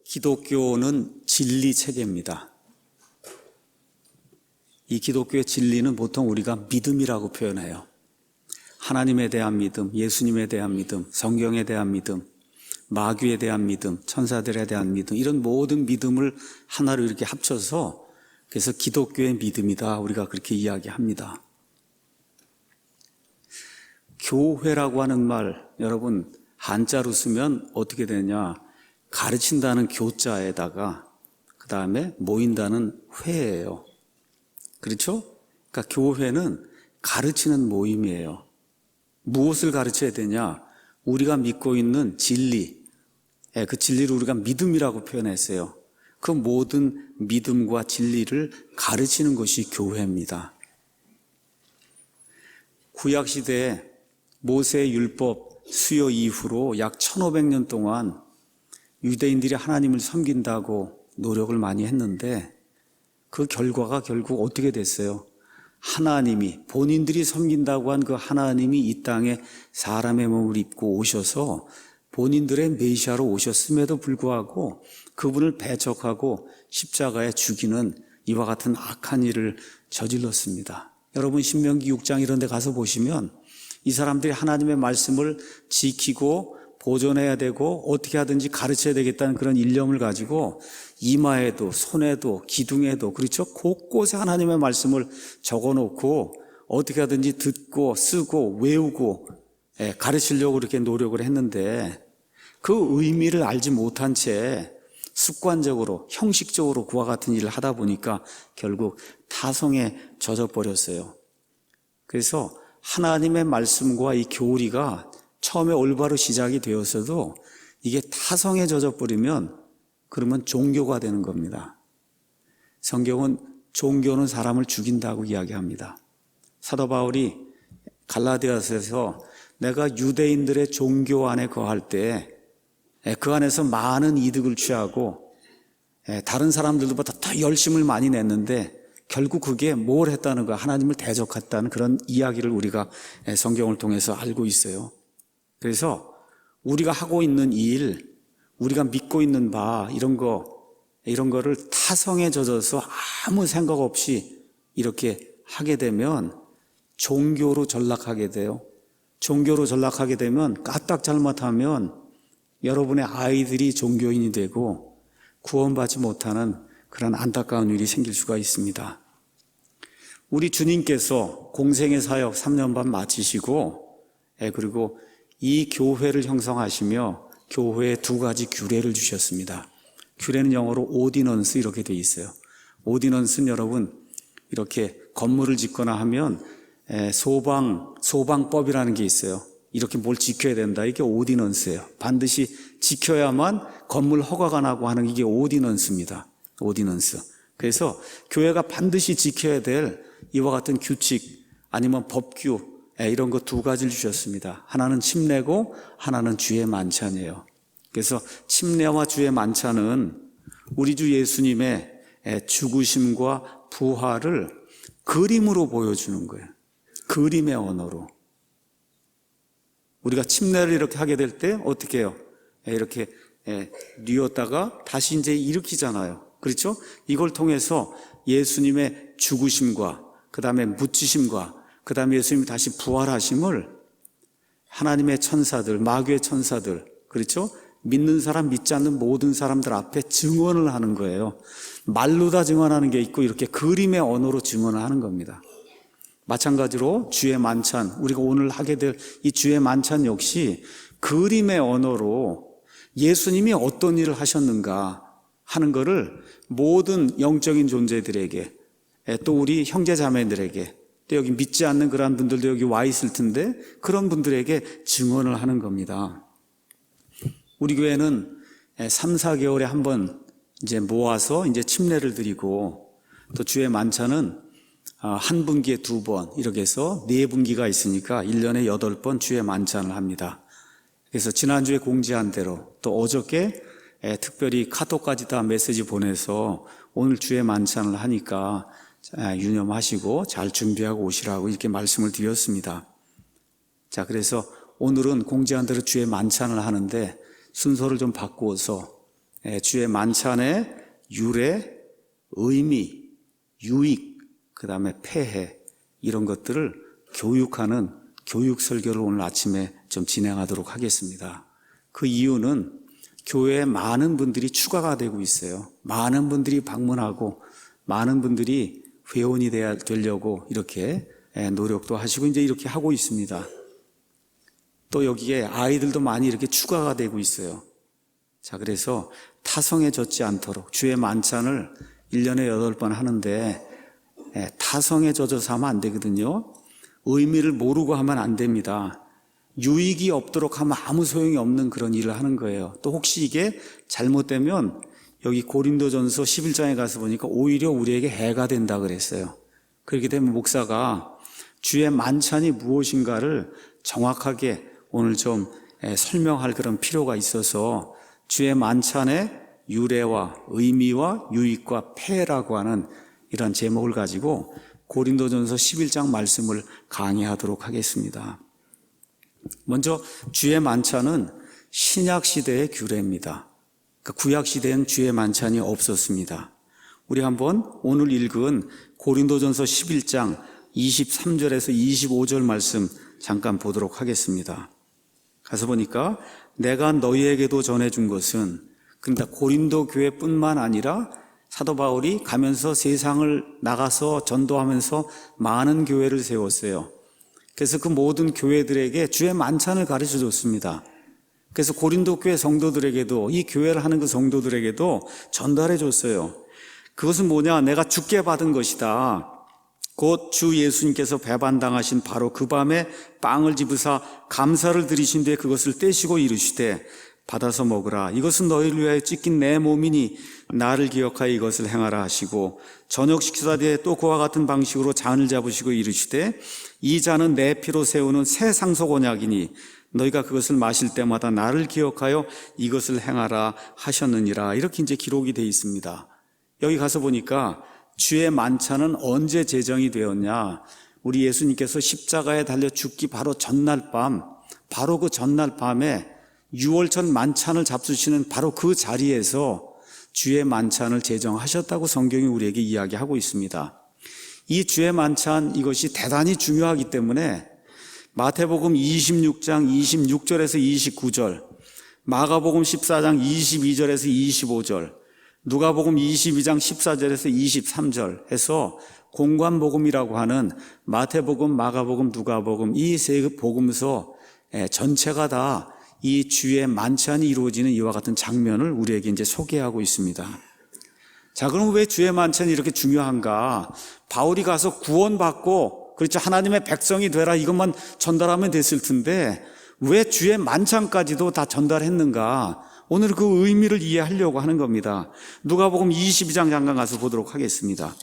기독교는 진리 체계입니다. 이 기독교의 진리는 보통 우리가 믿음이라고 표현해요. 하나님에 대한 믿음, 예수님에 대한 믿음, 성경에 대한 믿음, 마귀에 대한 믿음, 천사들에 대한 믿음, 이런 모든 믿음을 하나로 이렇게 합쳐서 그래서 기독교의 믿음이다, 우리가 그렇게 이야기합니다. 교회라고 하는 말, 여러분 한자로 쓰면 어떻게 되냐? 가르친다는 교자에다가 그 다음에 모인다는 회예요. 그렇죠? 그러니까 교회는 가르치는 모임이에요. 무엇을 가르쳐야 되냐? 우리가 믿고 있는 진리, 그 진리를 우리가 믿음이라고 표현했어요. 그 모든 믿음과 진리를 가르치는 것이 교회입니다. 구약시대에 모세의 율법 수요 이후로 약 1500년 동안 유대인들이 하나님을 섬긴다고 노력을 많이 했는데 그 결과가 결국 어떻게 됐어요? 하나님이, 본인들이 섬긴다고 한 그 하나님이 이 땅에 사람의 몸을 입고 오셔서 본인들의 메시아로 오셨음에도 불구하고 그분을 배척하고 십자가에 죽이는 이와 같은 악한 일을 저질렀습니다. 여러분 신명기 6장 이런 데 가서 보시면 이 사람들이 하나님의 말씀을 지키고 보존해야 되고 어떻게 하든지 가르쳐야 되겠다는 그런 일념을 가지고 이마에도 손에도 기둥에도 그렇죠? 곳곳에 하나님의 말씀을 적어놓고 어떻게 하든지 듣고 쓰고 외우고 가르치려고 그렇게 노력을 했는데 그 의미를 알지 못한 채 습관적으로 형식적으로 그와 같은 일을 하다 보니까 결국 타성에 젖어버렸어요. 그래서 하나님의 말씀과 이 교리가 처음에 올바로 시작이 되었어도 이게 타성에 젖어버리면 그러면 종교가 되는 겁니다. 성경은 종교는 사람을 죽인다고 이야기합니다. 사도 바울이 갈라디아서에서 내가 유대인들의 종교 안에 거할 때 그 안에서 많은 이득을 취하고 다른 사람들보다 더 열심을 많이 냈는데 결국 그게 뭘 했다는 거야? 하나님을 대적했다는 그런 이야기를 우리가 성경을 통해서 알고 있어요. 그래서 우리가 하고 있는 일, 우리가 믿고 있는 바 이런 거를 타성에 젖어서 아무 생각 없이 이렇게 하게 되면 종교로 전락하게 돼요. 종교로 전락하게 되면 까딱 잘못하면 여러분의 아이들이 종교인이 되고 구원받지 못하는 그런 안타까운 일이 생길 수가 있습니다. 우리 주님께서 공생의 사역 3년 반 마치시고 그리고 이 교회를 형성하시며 교회에 두 가지 규례를 주셨습니다. 규례는 영어로 오디넌스 이렇게 돼 있어요. 오디넌스는 여러분 이렇게 건물을 짓거나 하면 소방법이라는 게 있어요. 이렇게 뭘 지켜야 된다. 이게 오디넌스예요. 반드시 지켜야만 건물 허가가 나고 하는 이게 오디넌스입니다. 오디넌스. 그래서 교회가 반드시 지켜야 될 이와 같은 규칙 아니면 법규 이런 거 두 가지를 주셨습니다. 하나는 침례고 하나는 주의 만찬이에요. 그래서 침례와 주의 만찬은 우리 주 예수님의 죽으심과 부활을 그림으로 보여주는 거예요. 그림의 언어로. 우리가 침례를 이렇게 하게 될 때 어떻게 해요? 이렇게 뉘었다가 다시 이제 일으키잖아요. 그렇죠? 이걸 통해서 예수님의 죽으심과 그 다음에 묻히심과 그 다음에 예수님이 다시 부활하심을 하나님의 천사들, 마귀의 천사들, 그렇죠? 믿는 사람, 믿지 않는 모든 사람들 앞에 증언을 하는 거예요. 말로 다 증언하는 게 있고 이렇게 그림의 언어로 증언을 하는 겁니다. 마찬가지로 주의 만찬, 우리가 오늘 하게 될 이 주의 만찬 역시 그림의 언어로 예수님이 어떤 일을 하셨는가 하는 것을 모든 영적인 존재들에게 또 우리 형제자매들에게 또 여기 믿지 않는 그러한 분들도 여기 와 있을 텐데 그런 분들에게 증언을 하는 겁니다. 우리 교회는 3, 4개월에 한 번 이제 모아서 이제 침례를 드리고 또 주의 만찬은 한 분기에 2번 이렇게 해서 4분기가 있으니까 1년에 8번 주의 만찬을 합니다. 그래서 지난주에 공지한 대로 또 어저께 특별히 카톡까지 다 메시지 보내서 오늘 주의 만찬을 하니까 유념하시고 잘 준비하고 오시라고 이렇게 말씀을 드렸습니다. 자, 그래서 오늘은 공지한 대로 주의 만찬을 하는데 순서를 좀 바꾸어서 주의 만찬의 유래, 의미, 유익, 그 다음에 폐해 이런 것들을 교육하는 교육 설교를 오늘 아침에 좀 진행하도록 하겠습니다. 그 이유는 교회에 많은 분들이 추가가 되고 있어요. 많은 분들이 방문하고 많은 분들이 회원이 되려고 이렇게 노력도 하시고 이제 이렇게 하고 있습니다. 또 여기에 아이들도 많이 이렇게 추가가 되고 있어요. 자, 그래서 타성해졌지 않도록 주의 만찬을 1년에 8번 하는데 타성에 젖어서 하면 안 되거든요. 의미를 모르고 하면 안 됩니다. 유익이 없도록 하면 아무 소용이 없는 그런 일을 하는 거예요. 또 혹시 이게 잘못되면 여기 고린도전서 11장에 가서 보니까 오히려 우리에게 해가 된다 그랬어요. 그렇게 되면 목사가 주의 만찬이 무엇인가를 정확하게 오늘 좀 설명할 그런 필요가 있어서 주의 만찬의 유래와 의미와 유익과 폐해라고 하는 이런 제목을 가지고 고린도전서 11장 말씀을 강의하도록 하겠습니다. 먼저 주의 만찬은 신약시대의 규례입니다. 그러니까 구약시대엔 주의 만찬이 없었습니다. 우리 한번 오늘 읽은 고린도전서 11장 23절에서 25절 말씀 잠깐 보도록 하겠습니다. 가서 보니까 내가 너희에게도 전해준 것은, 그러니까 고린도 교회뿐만 아니라 사도 바울이 가면서 세상을 나가서 전도하면서 많은 교회를 세웠어요. 그래서 그 모든 교회들에게 주의 만찬을 가르쳐 줬습니다. 그래서 고린도 교회 성도들에게도, 이 교회를 하는 그 성도들에게도 전달해 줬어요. 그것은 뭐냐? 내가 주께 받은 것이다. 곧 주 예수님께서 배반당하신 바로 그 밤에 빵을 집으사 감사를 드리신 뒤에 그것을 떼시고 이르시되 받아서 먹으라. 이것은 너희를 위하여 찢긴 내 몸이니 나를 기억하여 이것을 행하라 하시고, 저녁 식사 뒤에 또 그와 같은 방식으로 잔을 잡으시고 이르시되 이 잔은 내 피로 세우는 새 상속 언약이니 너희가 그것을 마실 때마다 나를 기억하여 이것을 행하라 하셨느니라. 이렇게 이제 기록이 되어 있습니다. 여기 가서 보니까 주의 만찬은 언제 제정이 되었냐? 우리 예수님께서 십자가에 달려 죽기 바로 전날 밤, 바로 그 전날 밤에 유월절 만찬을 잡수시는 바로 그 자리에서 주의 만찬을 제정하셨다고 성경이 우리에게 이야기하고 있습니다. 이 주의 만찬, 이것이 대단히 중요하기 때문에 마태복음 26장 26절에서 29절, 마가복음 14장 22절에서 25절, 누가복음 22장 14절에서 23절 해서 공관복음이라고 하는 마태복음, 마가복음, 누가복음 이 세 복음서 전체가 다 이 주의 만찬이 이루어지는 이와 같은 장면을 우리에게 이제 소개하고 있습니다. 자, 그럼 왜 주의 만찬이 이렇게 중요한가? 바울이 가서 구원받고, 그렇죠, 하나님의 백성이 되라 이것만 전달하면 됐을 텐데 왜 주의 만찬까지도 다 전달했는가? 오늘 그 의미를 이해하려고 하는 겁니다. 누가복음 22장 잠깐 가서 보도록 하겠습니다.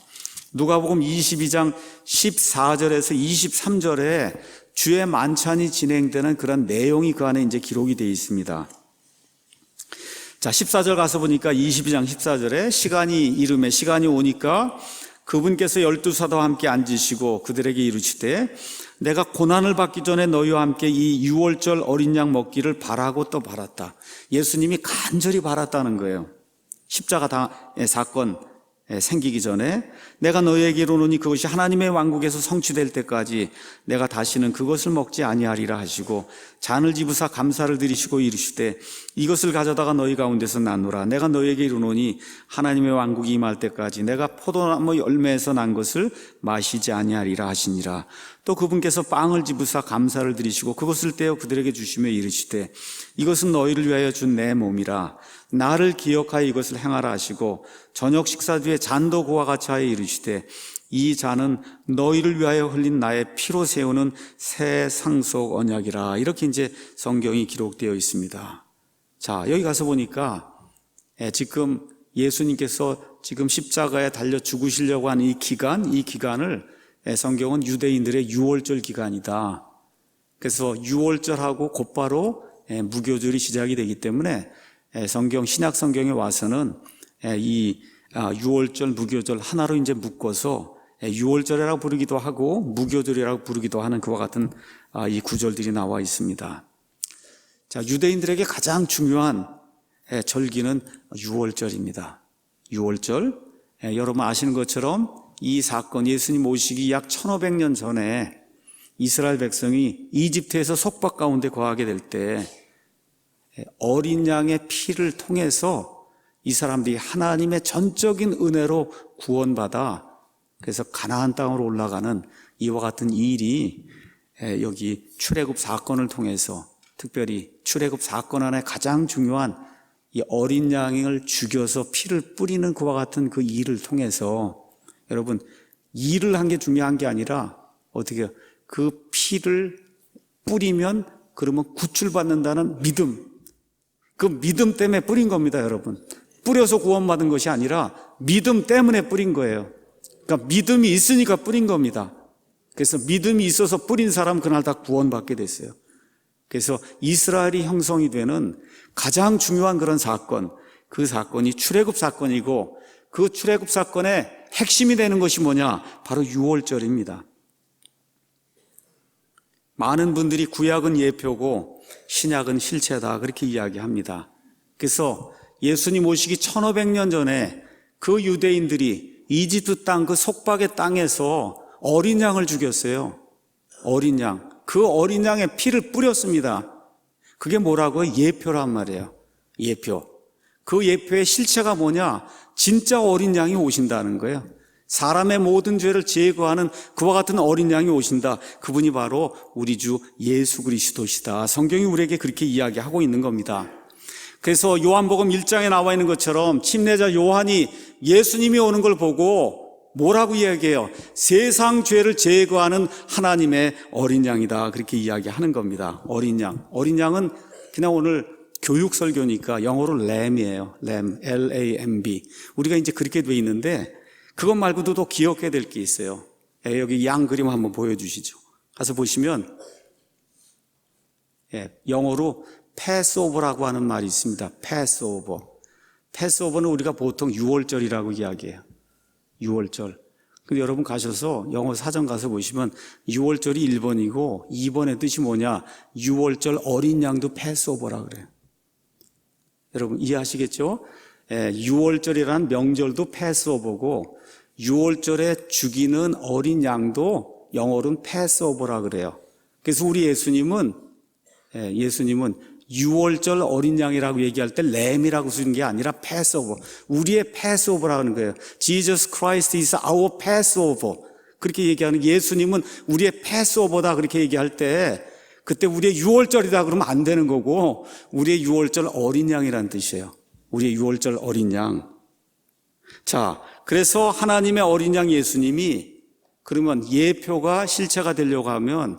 누가복음 22장 14절에서 23절에 주의 만찬이 진행되는 그런 내용이 그 안에 이제 기록이 되어 있습니다. 자, 14절 가서 보니까 22장 14절에 시간이 이르매 시간이 오니까 그분께서 12사도와 함께 앉으시고 그들에게 이르시되 내가 고난을 받기 전에 너희와 함께 이 유월절 어린 양 먹기를 바라고 또 바랐다. 예수님이 간절히 바랐다는 거예요. 십자가 사건 생기기 전에 내가 너희에게 이르노니 그것이 하나님의 왕국에서 성취될 때까지 내가 다시는 그것을 먹지 아니하리라 하시고 잔을 집으사 감사를 드리시고 이르시되 이것을 가져다가 너희 가운데서 나누라. 내가 너희에게 이르노니 하나님의 왕국이 임할 때까지 내가 포도나무 열매에서 난 것을 마시지 아니하리라 하시니라. 또 그분께서 빵을 집으사 감사를 드리시고 그것을 떼어 그들에게 주시며 이르시되 이것은 너희를 위하여 준 내 몸이라. 나를 기억하여 이것을 행하라 하시고 저녁 식사 뒤에 잔도 그와 같이 하여 이르시되 이 잔은 너희를 위하여 흘린 나의 피로 세우는 새 상속 언약이라. 이렇게 이제 성경이 기록되어 있습니다. 자, 여기 가서 보니까 지금 예수님께서 지금 십자가에 달려 죽으시려고 하는 이 기간을 성경은 유대인들의 유월절 기간이다. 그래서 유월절하고 곧바로 무교절이 시작이 되기 때문에 성경, 신약 성경에 와서는 이 유월절, 무교절 하나로 이제 묶어서 유월절이라고 부르기도 하고 무교절이라고 부르기도 하는 그와 같은 이 구절들이 나와 있습니다. 자, 유대인들에게 가장 중요한 절기는 유월절입니다. 유월절. 여러분 아시는 것처럼 이 사건, 예수님 오시기 약 1500년 전에 이스라엘 백성이 이집트에서 속박 가운데 거하게 될 때 어린 양의 피를 통해서 이 사람들이 하나님의 전적인 은혜로 구원받아 그래서 가나안 땅으로 올라가는 이와 같은 일이 여기 출애굽 사건을 통해서, 특별히 출애굽 사건 안에 가장 중요한 이 어린 양을 죽여서 피를 뿌리는 그와 같은 그 일을 통해서, 여러분 일을 한 게 중요한 게 아니라 어떻게 그 피를 뿌리면 그러면 구출받는다는 믿음, 그 믿음 때문에 뿌린 겁니다. 여러분, 뿌려서 구원받은 것이 아니라 믿음 때문에 뿌린 거예요. 그러니까 믿음이 있으니까 뿌린 겁니다. 그래서 믿음이 있어서 뿌린 사람 그날 다 구원받게 됐어요. 그래서 이스라엘이 형성이 되는 가장 중요한 그런 사건, 그 사건이 출애굽 사건이고, 그 출애굽 사건의 핵심이 되는 것이 뭐냐? 바로 유월절입니다. 많은 분들이 구약은 예표고 신약은 실체다 그렇게 이야기합니다. 그래서 예수님 오시기 1500년 전에 그 유대인들이 이집트 땅 그 속박의 땅에서 어린 양을 죽였어요. 어린 양. 그 어린 양의 피를 뿌렸습니다. 그게 뭐라고요? 예표란 말이에요. 예표. 그 예표의 실체가 뭐냐? 진짜 어린 양이 오신다는 거예요. 사람의 모든 죄를 제거하는 그와 같은 어린 양이 오신다. 그분이 바로 우리 주 예수 그리스도시다. 성경이 우리에게 그렇게 이야기하고 있는 겁니다. 그래서 요한복음 1장에 나와 있는 것처럼 침례자 요한이 예수님이 오는 걸 보고 뭐라고 이야기해요? 세상 죄를 제거하는 하나님의 어린 양이다. 그렇게 이야기하는 겁니다. 어린 양. 어린 양은 그냥 오늘 교육 설교니까 영어로 lamb이에요. lamb, L-A-M-B. 우리가 이제 그렇게 돼 있는데 그것 말고도 또 기억해야 될 게 있어요. 여기 양 그림 한번 보여주시죠. 가서 보시면 영어로 패스오버라고 하는 말이 있습니다. 패스오버. 패스오버는 우리가 보통 유월절이라고 이야기해요. 유월절. 근데 여러분 가셔서 영어 사전 가서 보시면 유월절이 1번이고 2번의 뜻이 뭐냐? 유월절 어린 양도 패스오버라 그래요. 여러분 이해하시겠죠? 유월절이라는 명절도 패스오버고 유월절에 죽이는 어린 양도 영어로는 패스오버라 그래요. 그래서 우리 예수님은 유월절 어린 양이라고 얘기할 때 램이라고 쓰는 게 아니라 패스오버, 우리의 패스오버라고 하는 거예요. Jesus Christ is our Passover. 그렇게 얘기하는, 예수님은 우리의 패스오버다 그렇게 얘기할 때 그때 우리의 유월절이다 그러면 안 되는 거고, 우리의 유월절 어린 양이라는 뜻이에요. 우리의 유월절 어린 양. 자, 그래서 하나님의 어린 양 예수님이 그러면 예표가 실체가 되려고 하면,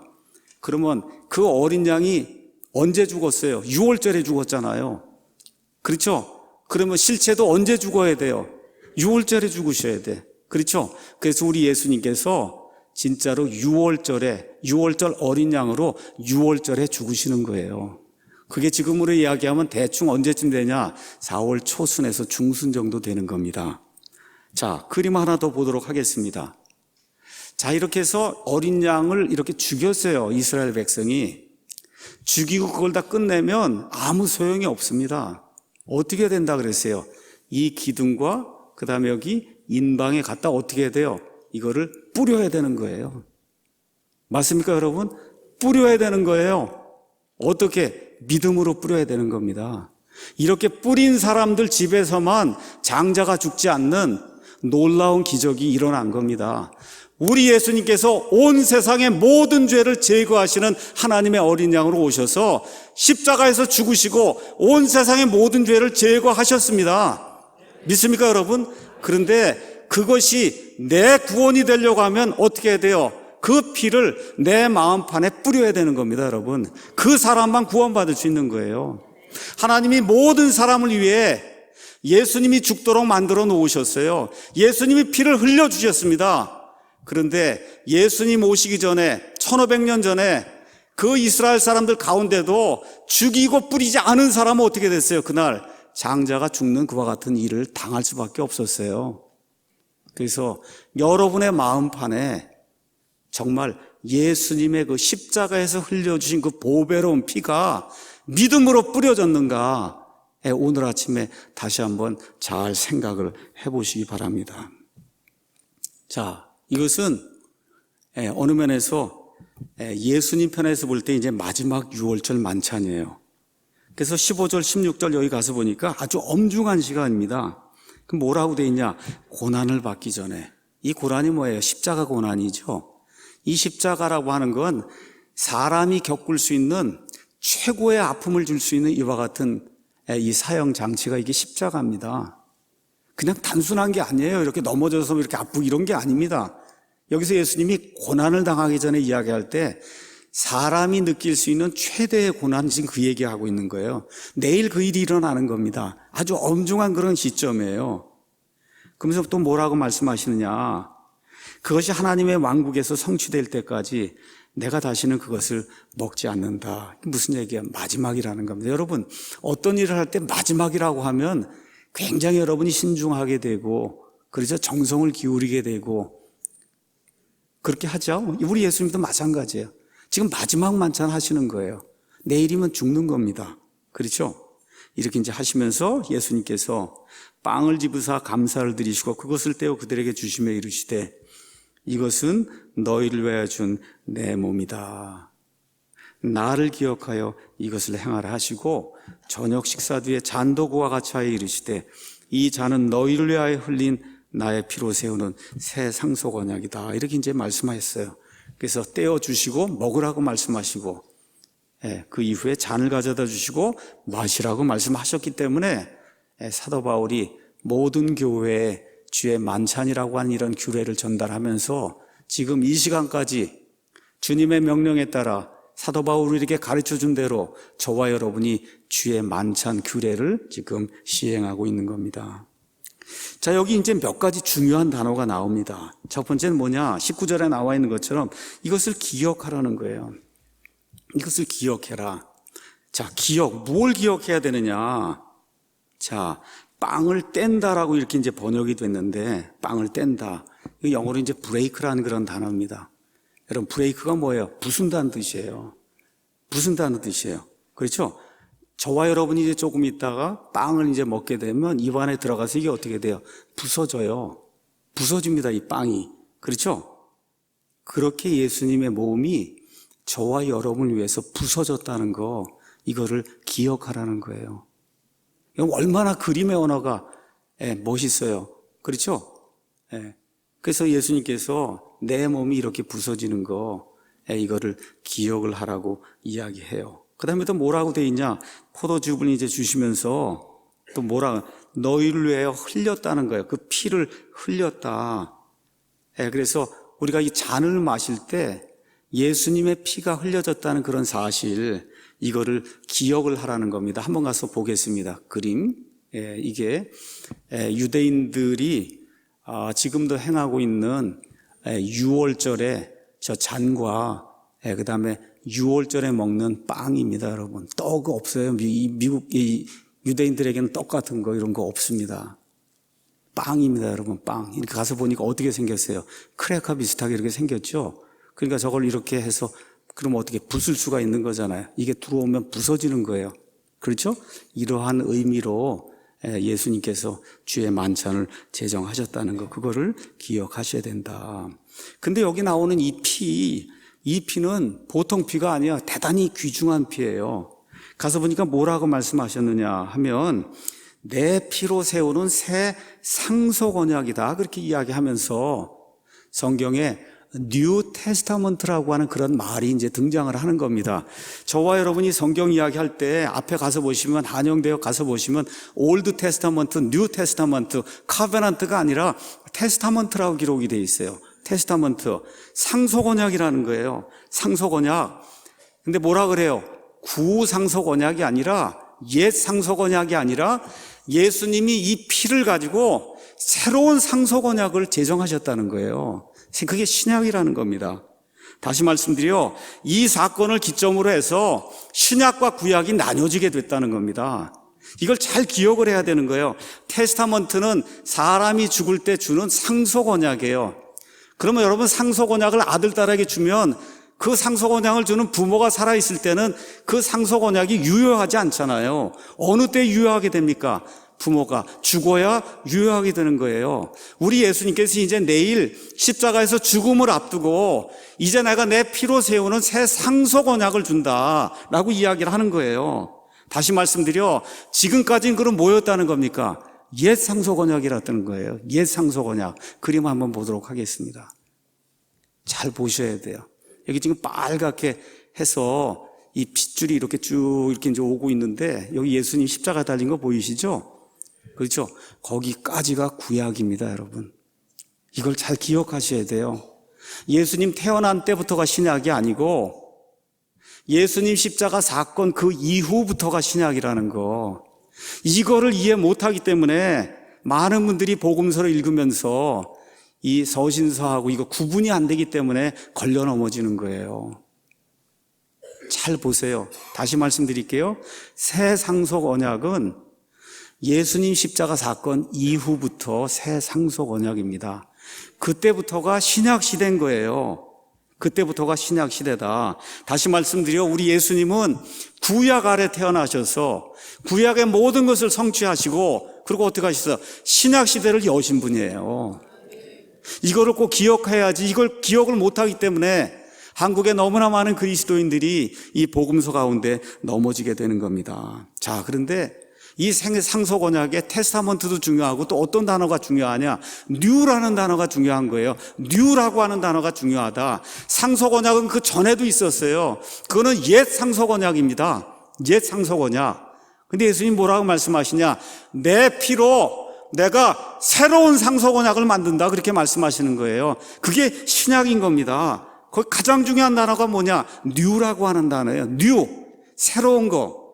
그러면 그 어린 양이 언제 죽었어요? 유월절에 죽었잖아요. 그렇죠? 그러면 실체도 언제 죽어야 돼요? 유월절에 죽으셔야 돼. 그렇죠? 그래서 우리 예수님께서 진짜로 유월절 어린 양으로 유월절에 죽으시는 거예요. 그게 지금으로 이야기하면 대충 언제쯤 되냐? 4월 초순에서 중순 정도 되는 겁니다. 자, 그림 하나 더 보도록 하겠습니다. 자, 이렇게 해서 어린 양을 이렇게 죽였어요. 이스라엘 백성이. 죽이고 그걸 다 끝내면 아무 소용이 없습니다. 어떻게 된다 그랬어요? 이 기둥과 그 다음에 여기 인방에 갖다 어떻게 해야 돼요? 이거를 뿌려야 되는 거예요. 맞습니까 여러분? 뿌려야 되는 거예요. 어떻게? 믿음으로 뿌려야 되는 겁니다. 이렇게 뿌린 사람들 집에서만 장자가 죽지 않는 놀라운 기적이 일어난 겁니다. 우리 예수님께서 온 세상의 모든 죄를 제거하시는 하나님의 어린 양으로 오셔서 십자가에서 죽으시고 온 세상의 모든 죄를 제거하셨습니다. 믿습니까 여러분? 그런데 그것이 내 구원이 되려고 하면 어떻게 해야 돼요? 그 피를 내 마음판에 뿌려야 되는 겁니다 여러분. 그 사람만 구원받을 수 있는 거예요. 하나님이 모든 사람을 위해 예수님이 죽도록 만들어 놓으셨어요. 예수님이 피를 흘려주셨습니다. 그런데 예수님 오시기 전에 1500년 전에 그 이스라엘 사람들 가운데도 죽이고 뿌리지 않은 사람은 어떻게 됐어요? 그날 장자가 죽는 그와 같은 일을 당할 수밖에 없었어요. 그래서 여러분의 마음판에 정말 예수님의 그 십자가에서 흘려주신 그 보배로운 피가 믿음으로 뿌려졌는가? 오늘 아침에 다시 한번 잘 생각을 해보시기 바랍니다. 자, 이것은 어느 면에서 예수님 편에서 볼 때 이제 마지막 유월절 만찬이에요. 그래서 15절, 16절 여기 가서 보니까 아주 엄중한 시간입니다. 그럼 뭐라고 돼 있냐? 고난을 받기 전에. 이 고난이 뭐예요? 십자가 고난이죠. 이 십자가라고 하는 건 사람이 겪을 수 있는 최고의 아픔을 줄 수 있는 이와 같은 이 사형 장치가 이게 십자가입니다. 그냥 단순한 게 아니에요. 이렇게 넘어져서 이렇게 아프고 이런 게 아닙니다. 여기서 예수님이 고난을 당하기 전에 이야기할 때 사람이 느낄 수 있는 최대의 고난, 지금 그 얘기하고 있는 거예요. 내일 그 일이 일어나는 겁니다. 아주 엄중한 그런 시점이에요. 그러면서 또 뭐라고 말씀하시느냐? 그것이 하나님의 왕국에서 성취될 때까지 내가 다시는 그것을 먹지 않는다. 무슨 얘기야? 마지막이라는 겁니다. 여러분, 어떤 일을 할 때 마지막이라고 하면 굉장히 여러분이 신중하게 되고, 그래서 정성을 기울이게 되고, 그렇게 하죠. 우리 예수님도 마찬가지예요. 지금 마지막 만찬 하시는 거예요. 내일이면 죽는 겁니다. 그렇죠? 이렇게 이제 하시면서 예수님께서 빵을 집으사 감사를 드리시고 그것을 떼어 그들에게 주시며 이르시되 이것은 너희를 위하여 준 내 몸이다. 나를 기억하여 이것을 행하라 하시고 저녁 식사 뒤에 잔도 그와 같이 하여 이르시되 이 잔은 너희를 위하여 흘린 나의 피로 세우는 새 상속 언약이다. 이렇게 이제 말씀하셨어요. 그래서 떼어 주시고 먹으라고 말씀하시고 그 이후에 잔을 가져다 주시고 마시라고 말씀하셨기 때문에 사도 바울이 모든 교회에 주의 만찬이라고 하는 이런 규례를 전달하면서 지금 이 시간까지 주님의 명령에 따라 사도 바울이 이렇게 가르쳐 준 대로 저와 여러분이 주의 만찬 규례를 지금 시행하고 있는 겁니다. 자, 여기 이제 몇 가지 중요한 단어가 나옵니다. 첫 번째는 뭐냐? 19절에 나와 있는 것처럼 이것을 기억하라는 거예요. 이것을 기억해라. 자, 뭘 기억해야 되느냐? 자, 빵을 뗀다라고 이렇게 이제 번역이 됐는데, 빵을 뗀다. 이거 영어로 이제 브레이크라는 그런 단어입니다. 여러분, 브레이크가 뭐예요? 부순다는 뜻이에요. 부순다는 뜻이에요. 그렇죠? 저와 여러분이 이제 조금 있다가 빵을 이제 먹게 되면 입 안에 들어가서 이게 어떻게 돼요? 부서져요. 부서집니다, 이 빵이. 그렇죠? 그렇게 예수님의 몸이 저와 여러분을 위해서 부서졌다는 거, 이거를 기억하라는 거예요. 얼마나 그림의 언어가 멋있어요. 그렇죠? 그래서 예수님께서 내 몸이 이렇게 부서지는 거, 이거를 기억을 하라고 이야기해요. 그 다음에 또 뭐라고 돼 있냐? 포도즙을 이제 주시면서 또 너희를 위해 흘렸다는 거예요. 그 피를 흘렸다. 그래서 우리가 이 잔을 마실 때 예수님의 피가 흘려졌다는 그런 사실, 이거를 기억을 하라는 겁니다. 한번 가서 보겠습니다. 그림. 이게 유대인들이 지금도 행하고 있는 유월절에 저 잔과 그 다음에 유월절에 먹는 빵입니다, 여러분. 떡 없어요. 미국 유대인들에게는 떡 같은 거 이런 거 없습니다. 빵입니다, 여러분. 빵. 이렇게 가서 보니까 어떻게 생겼어요? 크래커 비슷하게 이렇게 생겼죠. 그러니까 저걸 이렇게 해서 그럼 어떻게 부술 수가 있는 거잖아요. 이게 들어오면 부서지는 거예요. 그렇죠? 이러한 의미로 예수님께서 주의 만찬을 제정하셨다는 거, 그거를 기억하셔야 된다. 근데 여기 나오는 이 피는 보통 피가 아니야. 대단히 귀중한 피예요. 가서 보니까 뭐라고 말씀하셨느냐 하면 내 피로 세우는 새 상속 언약이다. 그렇게 이야기하면서 성경에 뉴 테스타먼트라고 하는 그런 말이 이제 등장을 하는 겁니다. 저와 여러분이 성경 이야기할 때 앞에 가서 보시면, 한영대역 가서 보시면 올드 테스타먼트, 뉴 테스타먼트, 카베넌트가 아니라 테스타먼트라고 기록이 되어 있어요. 테스타먼트, 상속 언약이라는 거예요. 상속 언약. 근데 뭐라 그래요? 구 상속 언약이 아니라, 옛 상속 언약이 아니라 예수님이 이 피를 가지고 새로운 상속 언약을 제정하셨다는 거예요. 그게 신약이라는 겁니다. 다시 말씀드려, 이 사건을 기점으로 해서 신약과 구약이 나뉘어지게 됐다는 겁니다. 이걸 잘 기억을 해야 되는 거예요. 테스타먼트는 사람이 죽을 때 주는 상속 언약이에요. 그러면 여러분, 상속 언약을 아들, 딸에게 주면 그 상속언약을 주는 부모가 살아있을 때는 그 상속언약이 유효하지 않잖아요. 어느 때 유효하게 됩니까? 부모가 죽어야 유효하게 되는 거예요. 우리 예수님께서 이제 내일 십자가에서 죽음을 앞두고 이제 내가 내 피로 세우는 새 상속언약을 준다라고 이야기를 하는 거예요. 다시 말씀드려, 지금까지는 그럼 뭐였다는 겁니까? 옛 상속언약이라는 거예요. 옛 상속언약. 그림 한번 보도록 하겠습니다. 잘 보셔야 돼요. 여기 지금 빨갛게 해서 이 핏줄이 이렇게 쭉 이렇게 이제 오고 있는데, 여기 예수님 십자가 달린 거 보이시죠? 그렇죠? 거기까지가 구약입니다, 여러분. 이걸 잘 기억하셔야 돼요. 예수님 태어난 때부터가 신약이 아니고 예수님 십자가 사건 그 이후부터가 신약이라는 거. 이거를 이해 못하기 때문에 많은 분들이 복음서를 읽으면서 이 서신서하고 이거 구분이 안 되기 때문에 걸려 넘어지는 거예요. 잘 보세요. 다시 말씀드릴게요. 새 상속 언약은 예수님 십자가 사건 이후부터 새 상속 언약입니다. 그때부터가 신약 시대인 거예요. 그때부터가 신약 시대다. 다시 말씀드려, 우리 예수님은 구약 아래 태어나셔서 구약의 모든 것을 성취하시고, 그리고 어떻게 하셨어요? 신약 시대를 여신 분이에요. 이거를 꼭 기억해야지. 이걸 기억을 못하기 때문에 한국에 너무나 많은 그리스도인들이 이 복음서 가운데 넘어지게 되는 겁니다. 자, 그런데 이 상속 언약의 테스타먼트도 중요하고 또 어떤 단어가 중요하냐? 뉴라는 단어가 중요한 거예요. 뉴라고 하는 단어가 중요하다. 상속 언약은 그 전에도 있었어요. 그거는 옛 상속 언약입니다. 옛 상속 언약. 근데 예수님 뭐라고 말씀하시냐? 내 피로 내가 새로운 상속 언약을 만든다, 그렇게 말씀하시는 거예요. 그게 신약인 겁니다. 거기 가장 중요한 단어가 뭐냐? 뉴라고 하는 단어예요. 뉴, 새로운 거.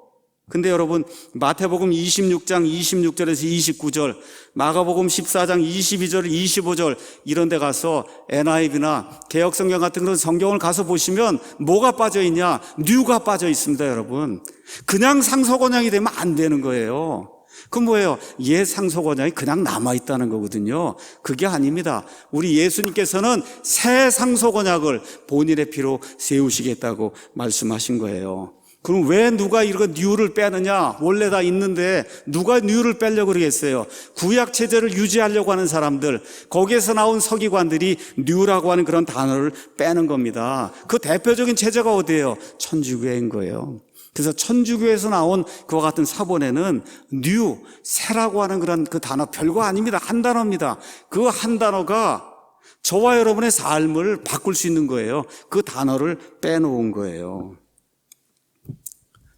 근데 여러분, 마태복음 26장 26절에서 29절, 마가복음 14장 22절, 25절 이런 데 가서 NIV나 개역성경 같은 그런 성경을 가서 보시면 뭐가 빠져 있냐? 뉴가 빠져 있습니다, 여러분. 그냥 상속 언약이 되면 안 되는 거예요. 그건 뭐예요? 옛 상속 언약이 그냥 남아있다는 거거든요. 그게 아닙니다. 우리 예수님께서는 새 상속 언약을 본인의 피로 세우시겠다고 말씀하신 거예요. 그럼 왜 누가 이거 뉴를 빼느냐? 원래 다 있는데 누가 뉴를 빼려고 그러겠어요? 구약 체제를 유지하려고 하는 사람들, 거기에서 나온 서기관들이 뉴라고 하는 그런 단어를 빼는 겁니다. 그 대표적인 체제가 어디예요? 천주교인 거예요. 그래서 천주교에서 나온 그와 같은 사본에는 뉴, 새라고 하는 그런 그 단어 별거 아닙니다. 한 단어입니다. 그 한 단어가 저와 여러분의 삶을 바꿀 수 있는 거예요. 그 단어를 빼놓은 거예요.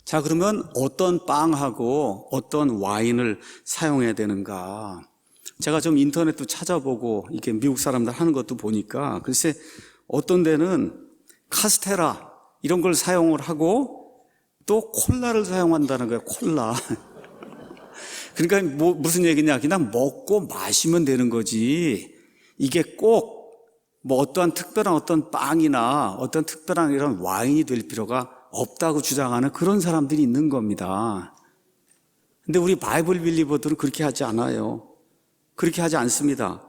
자, 그러면 어떤 빵하고 어떤 와인을 사용해야 되는가? 제가 좀 인터넷도 찾아보고 이게 미국 사람들 하는 것도 보니까 글쎄 어떤 데는 카스테라 이런 걸 사용을 하고 또 콜라를 사용한다는 거예요. 콜라. 그러니까 무슨 얘기냐? 그냥 먹고 마시면 되는 거지. 이게 꼭 뭐 어떠한 특별한 어떤 빵이나 어떤 특별한 이런 와인이 될 필요가 없다고 주장하는 그런 사람들이 있는 겁니다. 근데 우리 바이블 빌리버들은 그렇게 하지 않아요. 그렇게 하지 않습니다.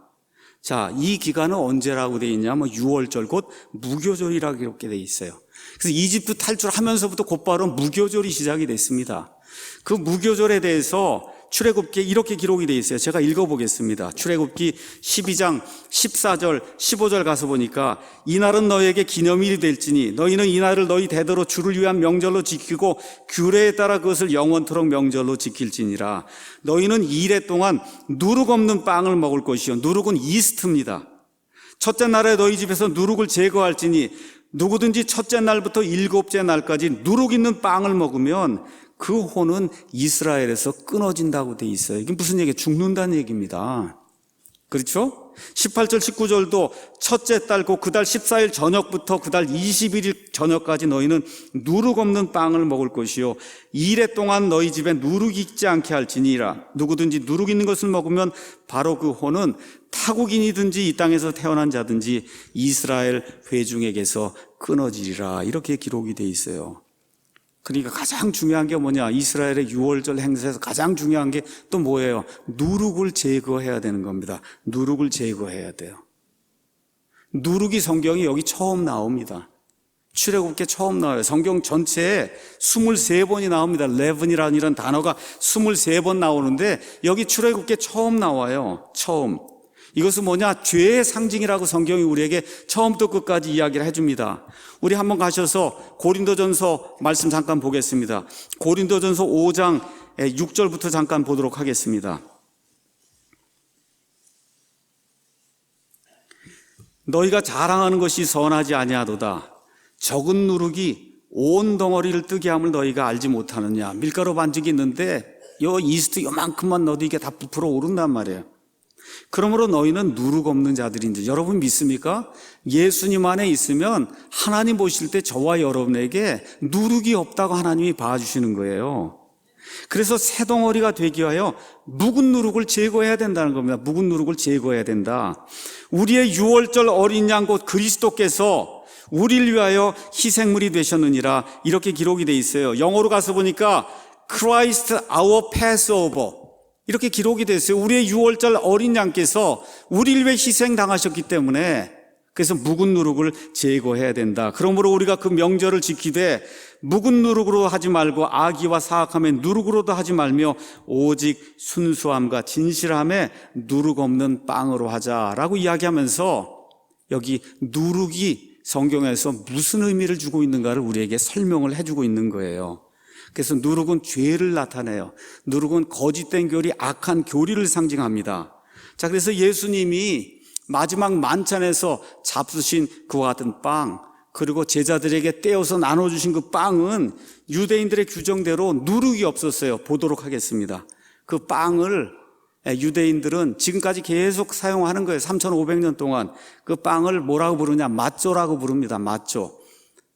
자, 이 기간은 언제라고 되어 있냐면 6월절 곧 무교절이라고 이렇게 되어 있어요. 그래서 이집트 탈출하면서부터 곧바로 무교절이 시작이 됐습니다. 그 무교절에 대해서 출애굽기에 이렇게 기록이 되어 있어요. 제가 읽어보겠습니다. 출애굽기 12장 14절 15절 가서 보니까 이날은 너희에게 기념일이 될지니 너희는 이날을 너희 대대로 주를 위한 명절로 지키고 규례에 따라 그것을 영원토록 명절로 지킬지니라. 너희는 2일 동안 누룩 없는 빵을 먹을 것이요. 누룩은 이스트입니다. 첫째 날에 너희 집에서 누룩을 제거할지니 누구든지 첫째 날부터 7째 날까지 누룩 있는 빵을 먹으면 그 혼은 이스라엘에서 끊어진다고 돼 있어요. 이게 무슨 얘기예요? 죽는다는 얘기입니다. 그렇죠? 18절 19절도 첫째 달 곧 그달 14일 저녁부터 그달 21일 저녁까지 너희는 누룩 없는 빵을 먹을 것이요 2일 동안 너희 집에 누룩이 있지 않게 할지니라. 누구든지 누룩 있는 것을 먹으면 바로 그 혼은 타국인이든지 이 땅에서 태어난 자든지 이스라엘 회중에게서 끊어지리라. 이렇게 기록이 돼 있어요. 그러니까 가장 중요한 게 뭐냐? 이스라엘의 6월절 행사에서 가장 중요한 게 또 뭐예요? 누룩을 제거해야 되는 겁니다. 누룩을 제거해야 돼요. 누룩이 성경이 여기 처음 나옵니다. 출애굽기에 처음 나와요. 성경 전체에 23번이 나옵니다. 11이라는 이런 단어가 23번 나오는데 여기 출애굽기에 처음 나와요. 처음. 이것은 뭐냐? 죄의 상징이라고 성경이 우리에게 처음부터 끝까지 이야기를 해줍니다. 우리 한번 가셔서 고린도전서 말씀 잠깐 보겠습니다. 고린도전서 5장 6절부터 잠깐 보도록 하겠습니다. 너희가 자랑하는 것이 선하지 아니하도다. 적은 누룩이 온 덩어리를 뜨게 함을 너희가 알지 못하느냐. 밀가루 반죽이 있는데 요 이스트 요만큼만 넣어도 이게 다 부풀어 오른단 말이에요. 그러므로 너희는 누룩 없는 자들인지 여러분 믿습니까? 예수님 안에 있으면 하나님 보실 때 저와 여러분에게 누룩이 없다고 하나님이 봐주시는 거예요. 그래서 새 덩어리가 되기 위하여 묵은 누룩을 제거해야 된다는 겁니다. 묵은 누룩을 제거해야 된다. 우리의 유월절 어린 양 곧 그리스도께서 우리를 위하여 희생물이 되셨느니라 이렇게 기록이 돼 있어요. 영어로 가서 보니까 Christ our Passover 이렇게 기록이 됐어요. 우리의 유월절 어린 양께서 우리를 위해 희생당하셨기 때문에 그래서 묵은 누룩을 제거해야 된다. 그러므로 우리가 그 명절을 지키되 묵은 누룩으로 하지 말고 악의와 사악함에 누룩으로도 하지 말며 오직 순수함과 진실함에 누룩 없는 빵으로 하자라고 이야기하면서 여기 누룩이 성경에서 무슨 의미를 주고 있는가를 우리에게 설명을 해주고 있는 거예요. 그래서 누룩은 죄를 나타내요. 누룩은 거짓된 교리, 악한 교리를 상징합니다. 자, 그래서 예수님이 마지막 만찬에서 잡수신 그와 같은 빵, 그리고 제자들에게 떼어서 나눠주신 그 빵은 유대인들의 규정대로 누룩이 없었어요. 보도록 하겠습니다. 그 빵을 유대인들은 지금까지 계속 사용하는 거예요. 3,500년 동안. 그 빵을 뭐라고 부르냐? 마쪼라고 부릅니다. 마쪼.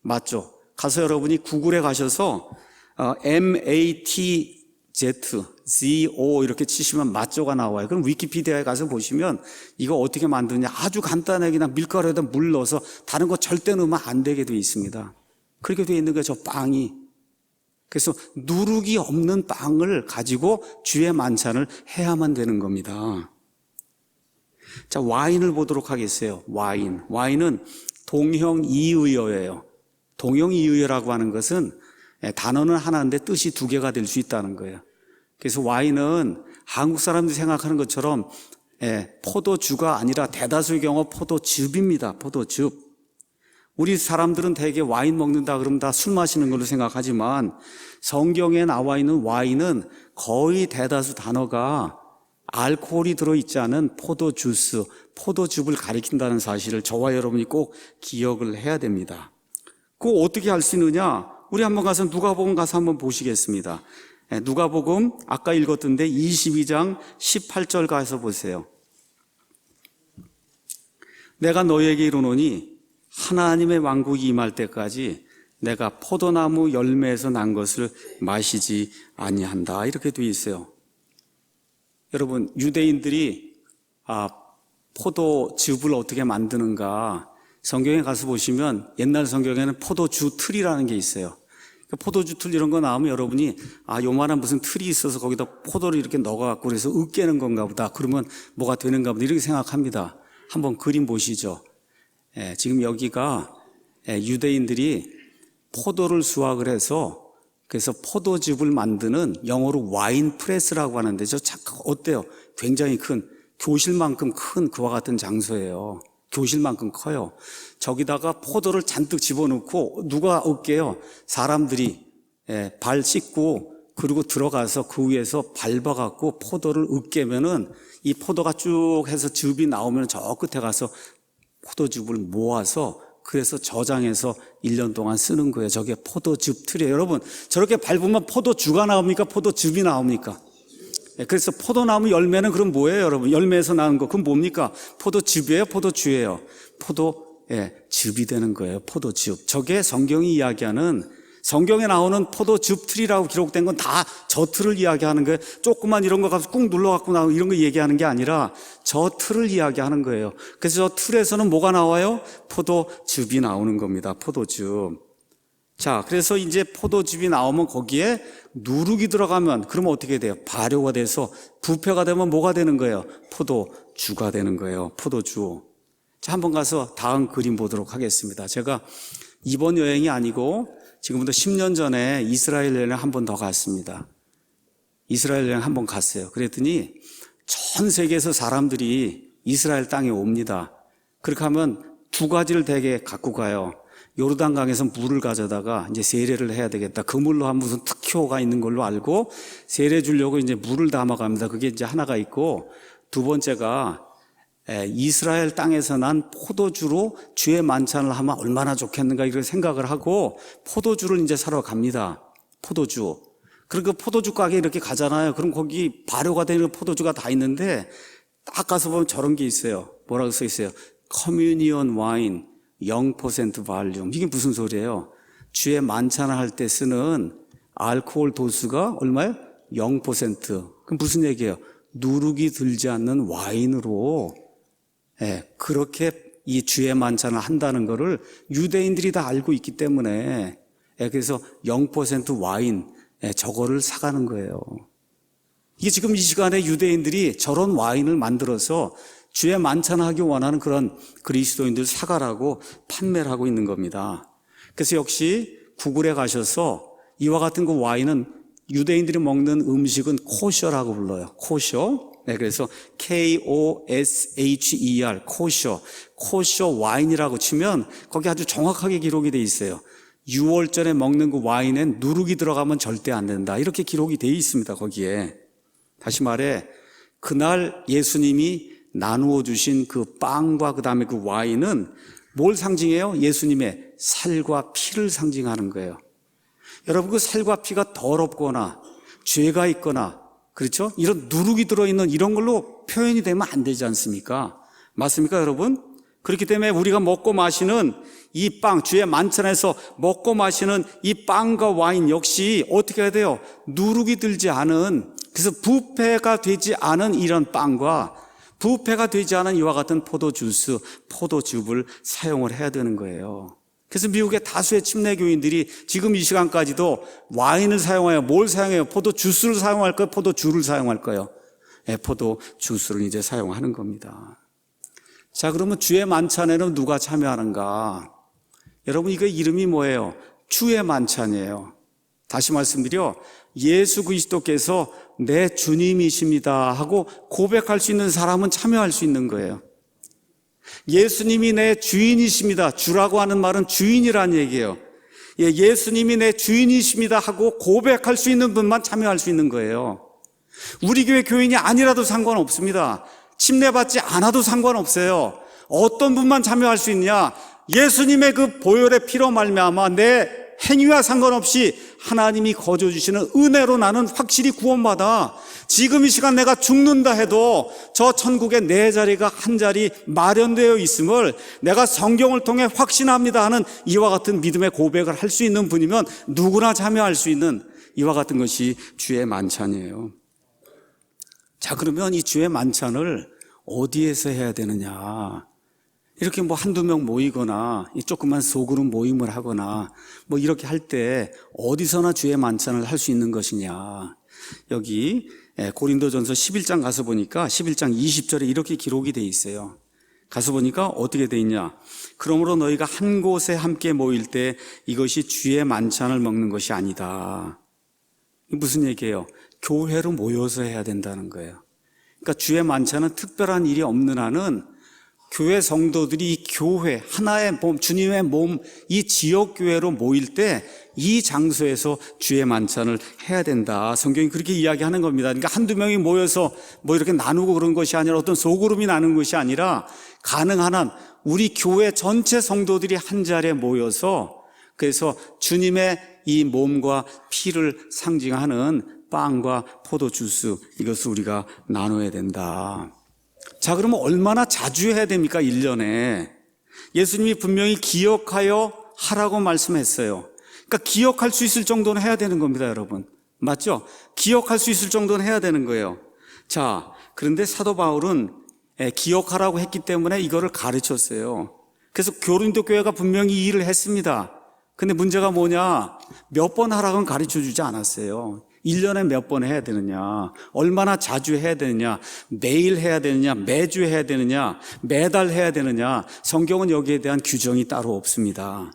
마쪼. 가서 여러분이 구글에 가셔서 MATZO 이렇게 치시면 마쪼가 나와요. 그럼 위키피디아에 가서 보시면 이거 어떻게 만드냐 아주 간단하게 그냥 밀가루에다 물 넣어서 다른 거 절대 넣으면 안 되게 되어 있습니다. 그렇게 되어 있는 거예요. 저 빵이. 그래서 누룩이 없는 빵을 가지고 주의 만찬을 해야만 되는 겁니다. 자, 와인을 보도록 하겠어요. 와인은 동형이의어예요. 동형이의어라고 하는 것은 단어는 하나인데 뜻이 두 개가 될 수 있다는 거예요. 그래서 와인은 한국 사람들이 생각하는 것처럼 포도주가 아니라 대다수의 경우 포도즙입니다. 포도즙. 우리 사람들은 대개 와인 먹는다 그러면 다 술 마시는 걸로 생각하지만 성경에 나와 있는 와인은 거의 대다수 단어가 알코올이 들어있지 않은 포도주스, 포도즙을 가리킨다는 사실을 저와 여러분이 꼭 기억을 해야 됩니다. 그거 어떻게 알 수 있느냐? 우리 한번 가서 누가복음 가서 한번 보시겠습니다. 누가복음 아까 읽었던데 22장 18절 가서 보세요. 내가 너희에게 이르노니 하나님의 왕국이 임할 때까지 내가 포도나무 열매에서 난 것을 마시지 아니한다. 이렇게 되어 있어요. 여러분, 유대인들이 포도즙을 어떻게 만드는가 성경에 가서 보시면 옛날 성경에는 포도주 틀이라는 게 있어요. 포도주 틀 이런 거 나오면 여러분이 요만한 무슨 틀이 있어서 거기다 포도를 이렇게 넣어갖고 그래서 으깨는 건가 보다. 그러면 뭐가 되는가 보다. 이렇게 생각합니다. 한번 그림 보시죠. 지금 여기가 유대인들이 포도를 수확을 해서 그래서 포도즙을 만드는 영어로 와인 프레스라고 하는데 저 잠깐 어때요? 굉장히 큰 교실만큼 큰 그와 같은 장소예요. 교실만큼 커요. 저기다가 포도를 잔뜩 집어넣고 누가 으깨요? 사람들이 발 씻고 그리고 들어가서 그 위에서 밟아갖고 포도를 으깨면은 이 포도가 쭉 해서 즙이 나오면 저 끝에 가서 포도즙을 모아서 그래서 저장해서 1년 동안 쓰는 거예요. 저게 포도즙 틀이에요. 여러분, 저렇게 밟으면 포도주가 나옵니까? 포도즙이 나옵니까? 그래서 포도나무 열매는 그럼 뭐예요, 여러분? 열매에서 나는 거. 그럼 뭡니까? 포도즙이에요? 포도주예요? 즙이 되는 거예요. 포도즙. 저게 성경이 이야기하는 성경에 나오는 포도즙 틀이라고 기록된 건 다 저 틀을 이야기하는 거예요. 조그만 이런 거 가서 꾹 눌러갖고 나오고 이런 거 얘기하는 게 아니라 저 틀을 이야기하는 거예요. 그래서 저 틀에서는 뭐가 나와요? 포도즙이 나오는 겁니다. 포도즙. 자, 그래서 이제 포도즙이 나오면 거기에 누룩이 들어가면 그러면 어떻게 돼요? 발효가 돼서 부패가 되면 뭐가 되는 거예요? 포도주가 되는 거예요. 포도주. 자, 한번 가서 다음 그림 보도록 하겠습니다. 제가 이번 여행이 아니고 지금부터 10년 전에 이스라엘 여행을 한 번 더 갔습니다. 이스라엘 여행 한 번 갔어요. 그랬더니 전 세계에서 사람들이 이스라엘 땅에 옵니다. 그렇게 하면 두 가지를 대개 갖고 가요. 요르단강에서 물을 가져다가 이제 세례를 해야 되겠다. 그 물로 한 무슨 특효가 있는 걸로 알고 세례 주려고 이제 물을 담아갑니다. 그게 이제 하나가 있고, 두 번째가 이스라엘 땅에서 난 포도주로 주의 만찬을 하면 얼마나 좋겠는가 이런 생각을 하고 포도주를 이제 사러 갑니다. 포도주. 그리고 포도주 가게 이렇게 가잖아요. 그럼 거기 발효가 되는 포도주가 다 있는데 딱 가서 보면 저런 게 있어요. 뭐라고 써 있어요? 커뮤니언 와인 0% 발륨. 이게 무슨 소리예요? 주의 만찬을 할 때 쓰는 알코올 도수가 얼마예요? 0%. 그럼 무슨 얘기예요? 누룩이 들지 않는 와인으로 그렇게 이 주의 만찬을 한다는 것을 유대인들이 다 알고 있기 때문에 그래서 0% 와인 저거를 사가는 거예요. 이게 지금 이 시간에 유대인들이 저런 와인을 만들어서 주의 만찬하기 원하는 그런 그리스도인들 사가라고 판매를 하고 있는 겁니다. 그래서 역시 구글에 가셔서 이와 같은 그 와인은 유대인들이 먹는 음식은 코셔라고 불러요. 코셔. 그래서 KOSHER, 코셔 와인이라고 치면 거기 아주 정확하게 기록이 돼 있어요. 6월절에 먹는 그 와인엔 누룩이 들어가면 절대 안 된다. 이렇게 기록이 돼 있습니다, 거기에. 다시 말해, 그날 예수님이 나누어 주신 그 빵과 그 다음에 그 와인은 뭘 상징해요? 예수님의 살과 피를 상징하는 거예요. 여러분, 그 살과 피가 더럽거나 죄가 있거나, 그렇죠? 이런 누룩이 들어있는 이런 걸로 표현이 되면 안 되지 않습니까? 맞습니까, 여러분? 그렇기 때문에 우리가 먹고 마시는 이 빵, 주의 만찬에서 먹고 마시는 이 빵과 와인 역시 어떻게 해야 돼요? 누룩이 들지 않은, 그래서 부패가 되지 않은 이런 빵과 부패가 되지 않은 이와 같은 포도주스, 포도즙을 사용을 해야 되는 거예요. 그래서 미국의 다수의 침례교인들이 지금 이 시간까지도 와인을 사용해요. 뭘 사용해요? 포도주스를 사용할까요? 포도주를 사용할까요? 포도주스를 이제 사용하는 겁니다. 자, 그러면 주의 만찬에는 누가 참여하는가? 여러분, 이거 이름이 뭐예요? 주의 만찬이에요. 다시 말씀드려, 예수 그리스도께서 내 주님이십니다 하고 고백할 수 있는 사람은 참여할 수 있는 거예요. 예수님이 내 주인이십니다. 주라고 하는 말은 주인이란 얘기예요. 예수님이 내 주인이십니다 하고 고백할 수 있는 분만 참여할 수 있는 거예요. 우리 교회 교인이 아니라도 상관없습니다. 침례받지 않아도 상관없어요. 어떤 분만 참여할 수 있냐? 예수님의 그 보혈의 피로 말미암아 내 행위와 상관없이 하나님이 거저 주시는 은혜로 나는 확실히 구원받아. 지금 이 시간 내가 죽는다 해도 저 천국에 내 자리가 한 자리 마련되어 있음을 내가 성경을 통해 확신합니다 하는 이와 같은 믿음의 고백을 할 수 있는 분이면 누구나 참여할 수 있는 이와 같은 것이 주의 만찬이에요. 자, 그러면 이 주의 만찬을 어디에서 해야 되느냐? 이렇게 뭐 한두 명 모이거나 조그만 소그룹 모임을 하거나 뭐 이렇게 할 때 어디서나 주의 만찬을 할 수 있는 것이냐. 여기 고린도전서 11장 가서 보니까 11장 20절에 이렇게 기록이 돼 있어요. 가서 보니까 어떻게 돼 있냐. 그러므로 너희가 한 곳에 함께 모일 때 이것이 주의 만찬을 먹는 것이 아니다. 무슨 얘기예요? 교회로 모여서 해야 된다는 거예요. 그러니까 주의 만찬은 특별한 일이 없는 한은 교회 성도들이 이 교회, 하나의 몸, 주님의 몸, 이 지역교회로 모일 때 이 장소에서 주의 만찬을 해야 된다. 성경이 그렇게 이야기하는 겁니다. 그러니까 한두 명이 모여서 뭐 이렇게 나누고 그런 것이 아니라 어떤 소그룹이 나누는 것이 아니라 가능한 한 우리 교회 전체 성도들이 한 자리에 모여서 그래서 주님의 이 몸과 피를 상징하는 빵과 포도주스 이것을 우리가 나눠야 된다. 자, 그러면 얼마나 자주 해야 됩니까? 1년에. 예수님이 분명히 기억하여 하라고 말씀했어요. 그러니까 기억할 수 있을 정도는 해야 되는 겁니다, 여러분. 맞죠? 기억할 수 있을 정도는 해야 되는 거예요. 자, 그런데 사도 바울은 기억하라고 했기 때문에 이거를 가르쳤어요. 그래서 고린도 교회가 분명히 이 일을 했습니다. 근데 문제가 뭐냐? 몇 번 하라고는 가르쳐 주지 않았어요. 1년에 몇 번 해야 되느냐, 얼마나 자주 해야 되느냐, 매일 해야 되느냐, 매주 해야 되느냐, 매달 해야 되느냐, 성경은 여기에 대한 규정이 따로 없습니다.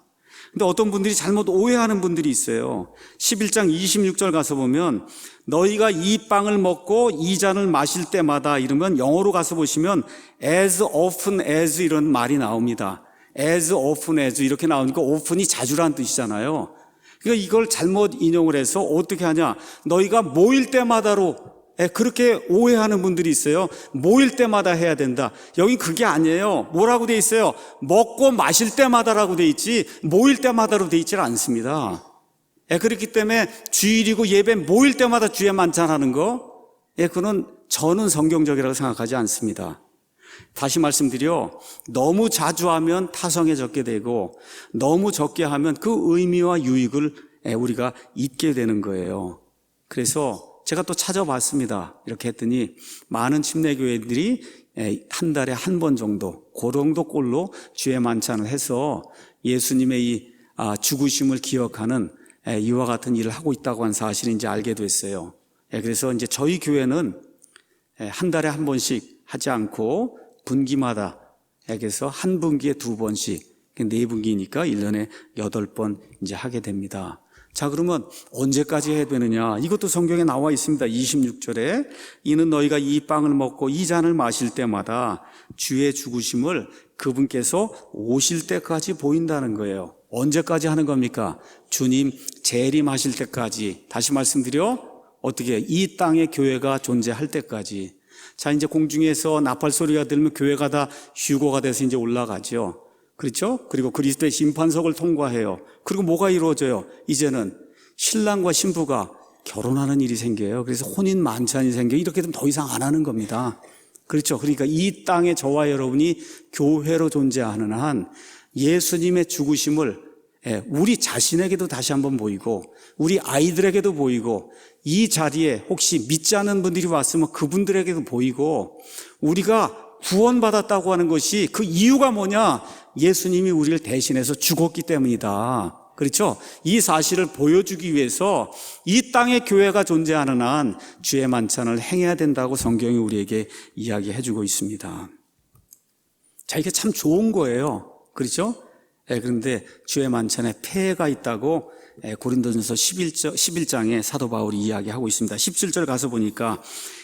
근데 어떤 분들이 잘못 오해하는 분들이 있어요. 11장 26절 가서 보면 너희가 이 빵을 먹고 이 잔을 마실 때마다 이러면 영어로 가서 보시면 as often as 이런 말이 나옵니다. as often as 이렇게 나오니까 often이 자주란 뜻이잖아요. 그러니까 이걸 잘못 인용을 해서 어떻게 하냐? 너희가 모일 때마다로 그렇게 오해하는 분들이 있어요. 모일 때마다 해야 된다. 여기 그게 아니에요. 뭐라고 돼 있어요? 먹고 마실 때마다라고 돼 있지 모일 때마다로 돼 있지 않습니다. 그렇기 때문에 주일이고 예배 모일 때마다 주에 만찬하는 거 그건 저는 성경적이라고 생각하지 않습니다. 다시 말씀드려 너무 자주 하면 타성해졌게 되고 너무 적게 하면 그 의미와 유익을 우리가 잊게 되는 거예요. 그래서 제가 또 찾아봤습니다. 이렇게 했더니 많은 침례교회들이 한 달에 한 번 정도 그 정도 꼴로 주의 만찬을 해서 예수님의 이 죽으심을 기억하는 이와 같은 일을 하고 있다고 한 사실을 이제 알게 됐어요. 그래서 이제 저희 교회는 한 달에 한 번씩 하지 않고 분기마다 그래서 한 분기에 2번씩 4분기니까 1년에 8번 이제 하게 됩니다. 자, 그러면 언제까지 해야 되느냐? 이것도 성경에 나와 있습니다. 26절에 이는 너희가 이 빵을 먹고 이 잔을 마실 때마다 주의 죽으심을 그분께서 오실 때까지 보인다는 거예요. 언제까지 하는 겁니까? 주님 재림하실 때까지. 다시 말씀드려 어떻게 이 땅에 교회가 존재할 때까지. 자, 이제 공중에서 나팔 소리가 들면 교회가 다 휴거가 돼서 이제 올라가죠. 그렇죠? 그리고 그리스도의 심판석을 통과해요. 그리고 뭐가 이루어져요? 이제는 신랑과 신부가 결혼하는 일이 생겨요. 그래서 혼인 만찬이 생겨요. 이렇게 되면 더 이상 안 하는 겁니다. 그렇죠? 그러니까 이 땅에 저와 여러분이 교회로 존재하는 한 예수님의 죽으심을 우리 자신에게도 다시 한번 보이고 우리 아이들에게도 보이고 이 자리에 혹시 믿지 않는 분들이 왔으면 그분들에게도 보이고 우리가 구원받았다고 하는 것이 그 이유가 뭐냐? 예수님이 우리를 대신해서 죽었기 때문이다. 그렇죠? 이 사실을 보여주기 위해서 이 땅에 교회가 존재하는 한 주의 만찬을 행해야 된다고 성경이 우리에게 이야기해주고 있습니다. 자, 이게 참 좋은 거예요. 그렇죠? 그런데 주의 만찬에 폐해가 있다고 고린도전서 11장에 사도 바울이 이야기하고 있습니다. 17절 가서 보니까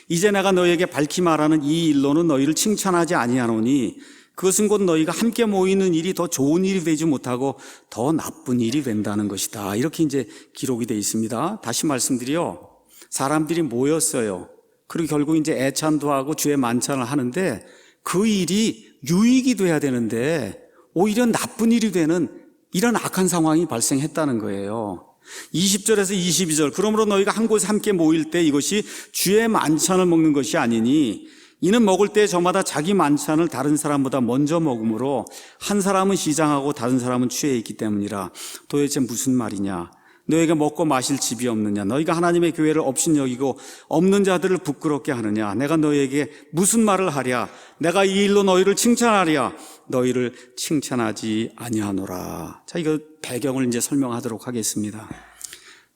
이제 내가 너희에게 밝히 말하는 이 일로는 너희를 칭찬하지 아니하노니 그것은 곧 너희가 함께 모이는 일이 더 좋은 일이 되지 못하고 더 나쁜 일이 된다는 것이다. 이렇게 이제 기록이 되어 있습니다. 다시 말씀드려 사람들이 모였어요. 그리고 결국 이제 애찬도 하고 주의 만찬을 하는데 그 일이 유익이 돼야 되는데 오히려 나쁜 일이 되는 이런 악한 상황이 발생했다는 거예요. 20절에서 22절 그러므로 너희가 한 곳에 함께 모일 때 이것이 주의 만찬을 먹는 것이 아니니 이는 먹을 때 저마다 자기 만찬을 다른 사람보다 먼저 먹으므로 한 사람은 시장하고 다른 사람은 취해 있기 때문이라. 도대체 무슨 말이냐? 너희가 먹고 마실 집이 없느냐? 너희가 하나님의 교회를 업신여기고 없는 자들을 부끄럽게 하느냐? 내가 너희에게 무슨 말을 하랴? 내가 이 일로 너희를 칭찬하랴? 너희를 칭찬하지 아니하노라. 자, 이거 배경을 이제 설명하도록 하겠습니다.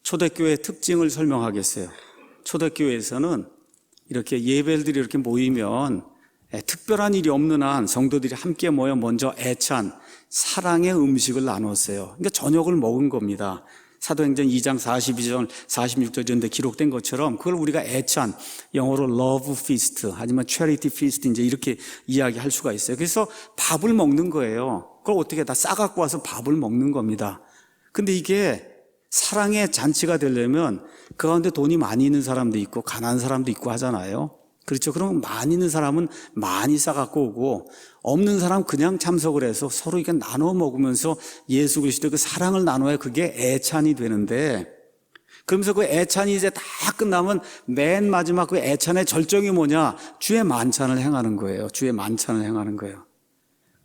초대교회의 특징을 설명하겠어요. 초대교회에서는 이렇게 예배들이 이렇게 모이면 특별한 일이 없는 한 성도들이 함께 모여 먼저 애찬 사랑의 음식을 나눴어요. 그러니까 저녁을 먹은 겁니다. 사도행전 2장 42절 46절 전에 기록된 것처럼 그걸 우리가 애찬 영어로 love feast 하지만 charity feast 이제 이렇게 이야기할 수가 있어요. 그래서 밥을 먹는 거예요. 그걸 어떻게 다 싸갖고 와서 밥을 먹는 겁니다. 근데 이게 사랑의 잔치가 되려면 그 가운데 돈이 많이 있는 사람도 있고 가난한 사람도 있고 하잖아요. 그렇죠? 그럼 많이 있는 사람은 많이 싸갖고 오고 없는 사람 그냥 참석을 해서 서로 이렇게 나눠 먹으면서 예수 그리스도의 그 사랑을 나눠야 그게 애찬이 되는데 그러면서 그 애찬이 이제 다 끝나면 맨 마지막 그 애찬의 절정이 뭐냐? 주의 만찬을 행하는 거예요. 주의 만찬을 행하는 거예요.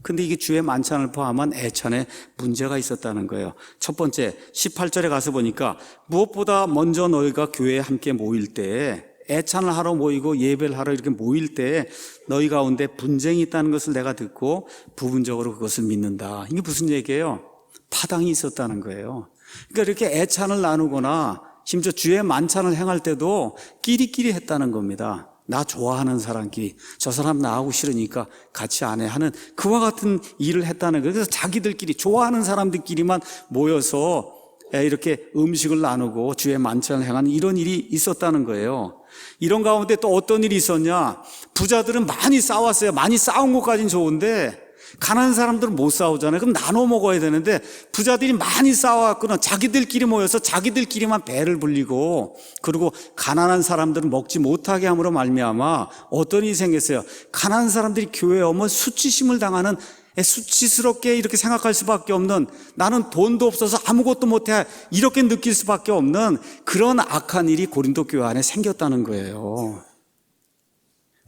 근데 이게 주의 만찬을 포함한 애찬에 문제가 있었다는 거예요. 첫 번째 18절에 가서 보니까 무엇보다 먼저 너희가 교회에 함께 모일 때 애찬을 하러 모이고 예배를 하러 이렇게 모일 때 너희 가운데 분쟁이 있다는 것을 내가 듣고 부분적으로 그것을 믿는다. 이게 무슨 얘기예요? 파당이 있었다는 거예요. 그러니까 이렇게 애찬을 나누거나 심지어 주의 만찬을 행할 때도 끼리끼리 했다는 겁니다. 나 좋아하는 사람끼리, 저 사람 나하고 싫으니까 같이 안 해 하는 그와 같은 일을 했다는 거예요. 그래서 자기들끼리 좋아하는 사람들끼리만 모여서 이렇게 음식을 나누고 주의 만찬을 행하는 이런 일이 있었다는 거예요. 이런 가운데 또 어떤 일이 있었냐? 부자들은 많이 싸웠어요. 많이 싸운 것까지는 좋은데 가난한 사람들은 못 싸우잖아요. 그럼 나눠 먹어야 되는데 부자들이 많이 싸워갖고는 자기들끼리 모여서 자기들끼리만 배를 불리고, 그리고 가난한 사람들은 먹지 못하게 함으로 말미암아 어떤 일이 생겼어요. 가난한 사람들이 교회에 오면 수치심을 당하는, 수치스럽게 이렇게 생각할 수밖에 없는, 나는 돈도 없어서 아무것도 못해 이렇게 느낄 수밖에 없는 그런 악한 일이 고린도 교회 안에 생겼다는 거예요.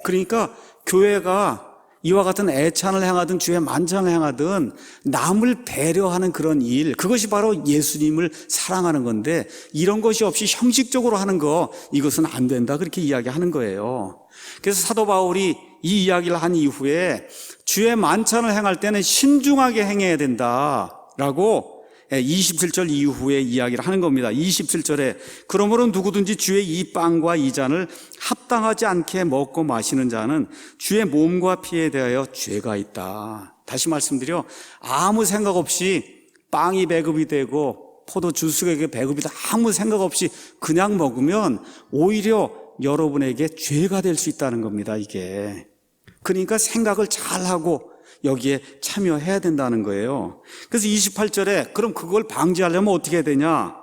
그러니까 교회가 이와 같은 애찬을 행하든 주의 만찬을 행하든 남을 배려하는 그런 일, 그것이 바로 예수님을 사랑하는 건데, 이런 것이 없이 형식적으로 하는 거, 이것은 안 된다, 그렇게 이야기하는 거예요. 그래서 사도 바울이 이 이야기를 한 이후에 주의 만찬을 행할 때는 신중하게 행해야 된다라고 27절 이후에 이야기를 하는 겁니다. 27절에 그러므로 누구든지 주의 이 빵과 이 잔을 합당하지 않게 먹고 마시는 자는 주의 몸과 피에 대하여 죄가 있다. 다시 말씀드려, 아무 생각 없이 빵이 배급이 되고 포도 주스에게 배급이 다 아무 생각 없이 그냥 먹으면 오히려 여러분에게 죄가 될 수 있다는 겁니다, 이게. 그러니까 생각을 잘하고 여기에 참여해야 된다는 거예요. 그래서 28절에 그럼 그걸 방지하려면 어떻게 해야 되냐?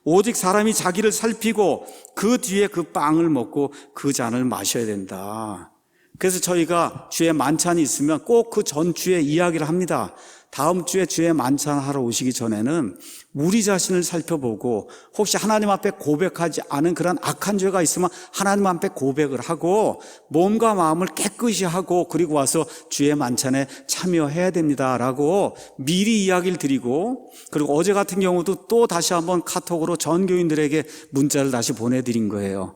오직 사람이 자기를 살피고 그 뒤에 그 빵을 먹고 그 잔을 마셔야 된다. 그래서 저희가 주의 만찬이 있으면 꼭 그 전주에 이야기를 합니다. 다음 주에 주의 만찬하러 오시기 전에는 우리 자신을 살펴보고, 혹시 하나님 앞에 고백하지 않은 그런 악한 죄가 있으면 하나님 앞에 고백을 하고 몸과 마음을 깨끗이 하고 그리고 와서 주의 만찬에 참여해야 됩니다라고 미리 이야기를 드리고, 그리고 어제 같은 경우도 또 다시 한번 카톡으로 전 교인들에게 문자를 다시 보내드린 거예요.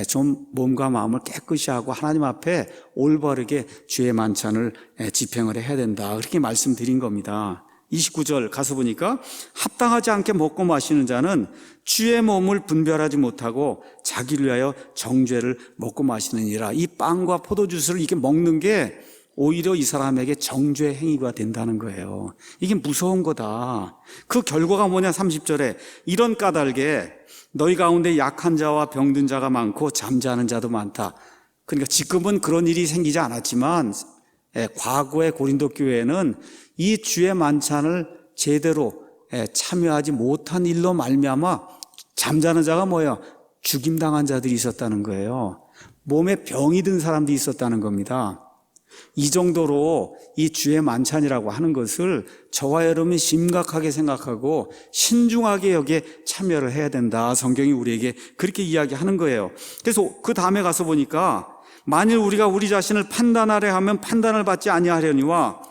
좀 몸과 마음을 깨끗이 하고 하나님 앞에 올바르게 주의 만찬을 집행을 해야 된다, 그렇게 말씀드린 겁니다. 29절 가서 보니까 합당하지 않게 먹고 마시는 자는 주의 몸을 분별하지 못하고 자기를 위하여 정죄를 먹고 마시느니라. 이 빵과 포도주스를 이렇게 먹는 게 오히려 이 사람에게 정죄 행위가 된다는 거예요. 이게 무서운 거다. 그 결과가 뭐냐? 30절에 이런 까닭에 너희 가운데 약한 자와 병든 자가 많고 잠자는 자도 많다. 그러니까 지금은 그런 일이 생기지 않았지만 과거의 고린도 교회에는 이 주의 만찬을 제대로 참여하지 못한 일로 말미암아 잠자는 자가 뭐예요? 죽임당한 자들이 있었다는 거예요. 몸에 병이 든 사람들이 있었다는 겁니다. 이 정도로 이 주의 만찬이라고 하는 것을 저와 여러분이 심각하게 생각하고 신중하게 여기에 참여를 해야 된다. 성경이 우리에게 그렇게 이야기하는 거예요. 그래서 그 다음에 가서 보니까 만일 우리가 우리 자신을 판단하려 하면 판단을 받지 아니하려니와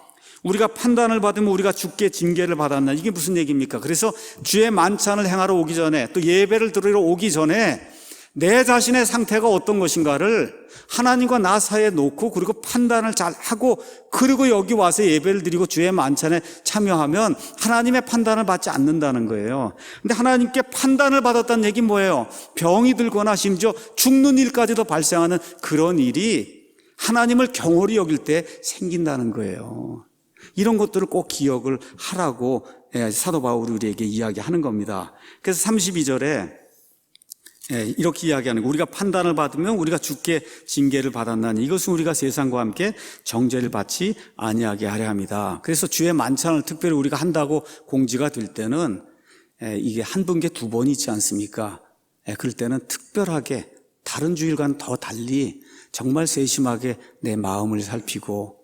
우리가 판단을 받으면 우리가 죽게 징계를 받았나. 이게 무슨 얘기입니까? 그래서 주의 만찬을 행하러 오기 전에, 또 예배를 드리러 오기 전에 내 자신의 상태가 어떤 것인가를 하나님과 나 사이에 놓고, 그리고 판단을 잘 하고, 그리고 여기 와서 예배를 드리고 주의 만찬에 참여하면 하나님의 판단을 받지 않는다는 거예요. 근데 하나님께 판단을 받았다는 얘기는 뭐예요? 병이 들거나 심지어 죽는 일까지도 발생하는 그런 일이 하나님을 경홀히 여길 때 생긴다는 거예요. 이런 것들을 꼭 기억을 하라고 사도 바울이 우리에게 이야기하는 겁니다. 그래서 32절에 이렇게 이야기하는 거, 우리가 판단을 받으면 우리가 죽게 징계를 받았나니 이것은 우리가 세상과 함께 정죄를 받지 아니하게 하려 합니다. 그래서 주의 만찬을 특별히 우리가 한다고 공지가 될 때는 이게 한 분께 두 번이 있지 않습니까? 그럴 때는 특별하게 다른 주일과는 더 달리 정말 세심하게 내 마음을 살피고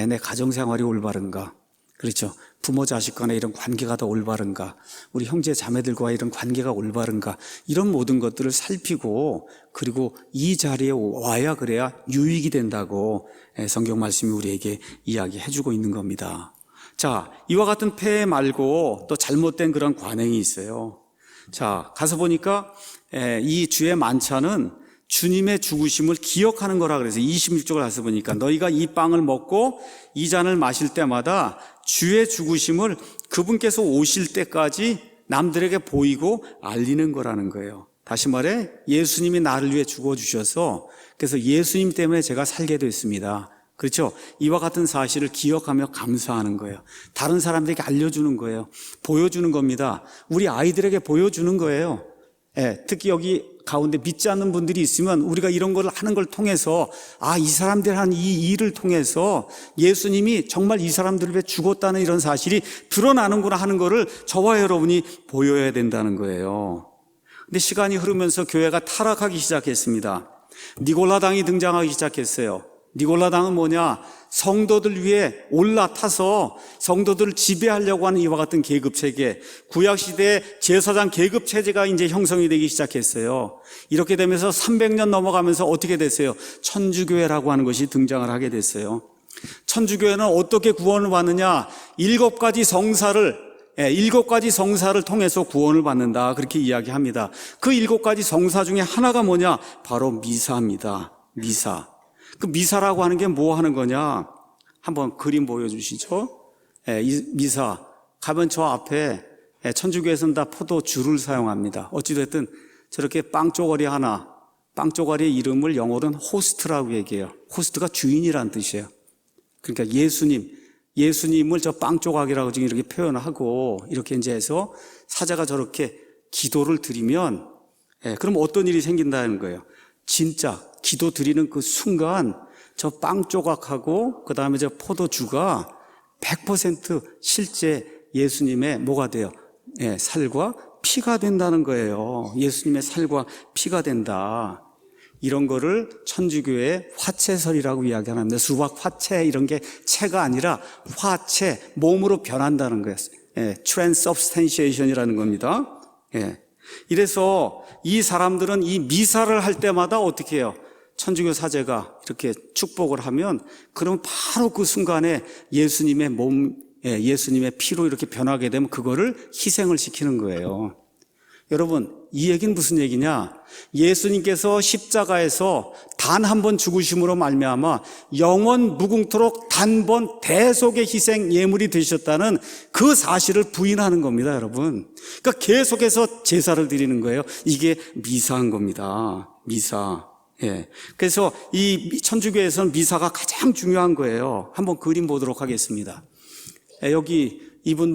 내 가정생활이 올바른가, 그렇죠? 부모 자식 간의 이런 관계가 더 올바른가, 우리 형제 자매들과의 이런 관계가 올바른가, 이런 모든 것들을 살피고, 그리고 이 자리에 와야 그래야 유익이 된다고 성경 말씀이 우리에게 이야기해주고 있는 겁니다. 자, 이와 같은 폐해 말고 또 잘못된 그런 관행이 있어요. 자, 가서 보니까 이 주의 만찬은 주님의 죽으심을 기억하는 거라 그래서 26절을 가서 보니까 너희가 이 빵을 먹고 이 잔을 마실 때마다 주의 죽으심을 그분께서 오실 때까지 남들에게 보이고 알리는 거라는 거예요. 다시 말해 예수님이 나를 위해 죽어주셔서 그래서 예수님 때문에 제가 살게 됐습니다. 그렇죠? 이와 같은 사실을 기억하며 감사하는 거예요. 다른 사람들에게 알려주는 거예요. 보여주는 겁니다. 우리 아이들에게 보여주는 거예요. 특히 여기 가운데 믿지 않는 분들이 있으면 우리가 이런 걸 하는 걸 통해서 이 사람들 한 이 일을 통해서 예수님이 정말 이 사람들을 위해 죽었다는 이런 사실이 드러나는구나 하는 거를 저와 여러분이 보여야 된다는 거예요. 근데 시간이 흐르면서 교회가 타락하기 시작했습니다. 니골라당이 등장하기 시작했어요. 니골라당은 뭐냐? 성도들 위에 올라타서 성도들을 지배하려고 하는 이와 같은 계급체계, 구약시대의 제사장 계급체제가 이제 형성이 되기 시작했어요. 이렇게 되면서 300년 넘어가면서 어떻게 됐어요? 천주교회라고 하는 것이 등장을 하게 됐어요. 천주교회는 어떻게 구원을 받느냐? 7가지 성사를 통해서 구원을 받는다. 그렇게 이야기합니다. 그 7가지 성사 중에 하나가 뭐냐? 바로 미사입니다. 미사. 그 미사라고 하는 게 뭐 하는 거냐? 한번 그림 보여주시죠. 이 미사 가면 저 앞에 천주교에서는 다 포도주를 사용합니다. 어찌됐든 저렇게 빵 쪼가리 하나, 빵 쪼가리의 이름을 영어로는 호스트라고 얘기해요. 호스트가 주인이란 뜻이에요. 그러니까 예수님을 저 빵 조각이라고 지금 이렇게 표현하고 이렇게 이제 해서 사자가 저렇게 기도를 드리면 그럼 어떤 일이 생긴다는 거예요. 진짜 기도 드리는 그 순간 저 빵 조각하고 그 다음에 저 포도주가 100% 실제 예수님의 뭐가 돼요? 살과 피가 된다는 거예요. 예수님의 살과 피가 된다. 이런 거를 천주교의 화채설이라고 이야기합니다. 수박 화채 이런 게 채가 아니라 화채, 몸으로 변한다는 거예요. transubstantiation이라는 겁니다. 이래서 이 사람들은 이 미사를 할 때마다 어떻게 해요? 천주교 사제가 이렇게 축복을 하면 그러면 바로 그 순간에 예수님의 몸, 예수님의 피로 이렇게 변하게 되면 그거를 희생을 시키는 거예요. 여러분, 이 얘기는 무슨 얘기냐? 예수님께서 십자가에서 단 한 번 죽으심으로 말미암아 영원 무궁토록 단번 대속의 희생 예물이 되셨다는 그 사실을 부인하는 겁니다, 여러분. 그러니까 계속해서 제사를 드리는 거예요. 이게 미사인 겁니다. 미사. 그래서 이 천주교에서는 미사가 가장 중요한 거예요. 한번 그림 보도록 하겠습니다. 여기 이분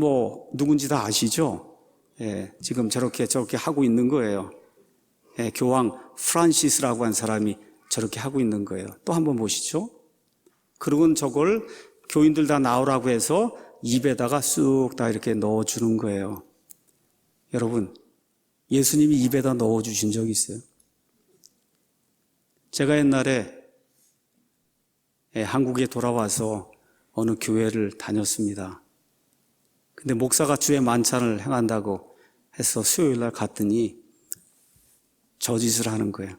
누군지 다 아시죠? 지금 저렇게 하고 있는 거예요. 교황 프란시스라고 한 사람이 저렇게 하고 있는 거예요. 또 한번 보시죠. 그리고는 저걸 교인들 다 나오라고 해서 입에다가 쑥 다 이렇게 넣어주는 거예요. 여러분, 예수님이 입에다 넣어주신 적이 있어요. 제가 옛날에 한국에 돌아와서 어느 교회를 다녔습니다. 근데 목사가 주의 만찬을 행한다고 해서 수요일 날 갔더니 저 짓을 하는 거예요.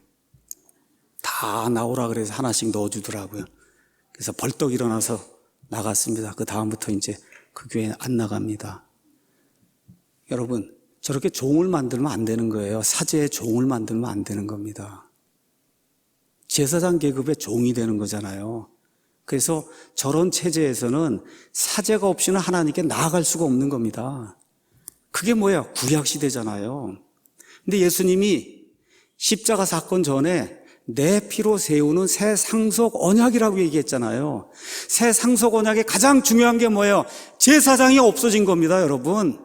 다 나오라 그래서 하나씩 넣어주더라고요. 그래서 벌떡 일어나서 나갔습니다. 그 다음부터 이제 그 교회에 안 나갑니다. 여러분, 저렇게 종을 만들면 안 되는 거예요. 사제의 종을 만들면 안 되는 겁니다. 제사장 계급의 종이 되는 거잖아요. 그래서 저런 체제에서는 사제가 없이는 하나님께 나아갈 수가 없는 겁니다. 그게 뭐예요? 구약시대잖아요. 근데 예수님이 십자가 사건 전에 내 피로 세우는 새 상속 언약이라고 얘기했잖아요. 새 상속 언약의 가장 중요한 게 뭐예요? 제사장이 없어진 겁니다, 여러분.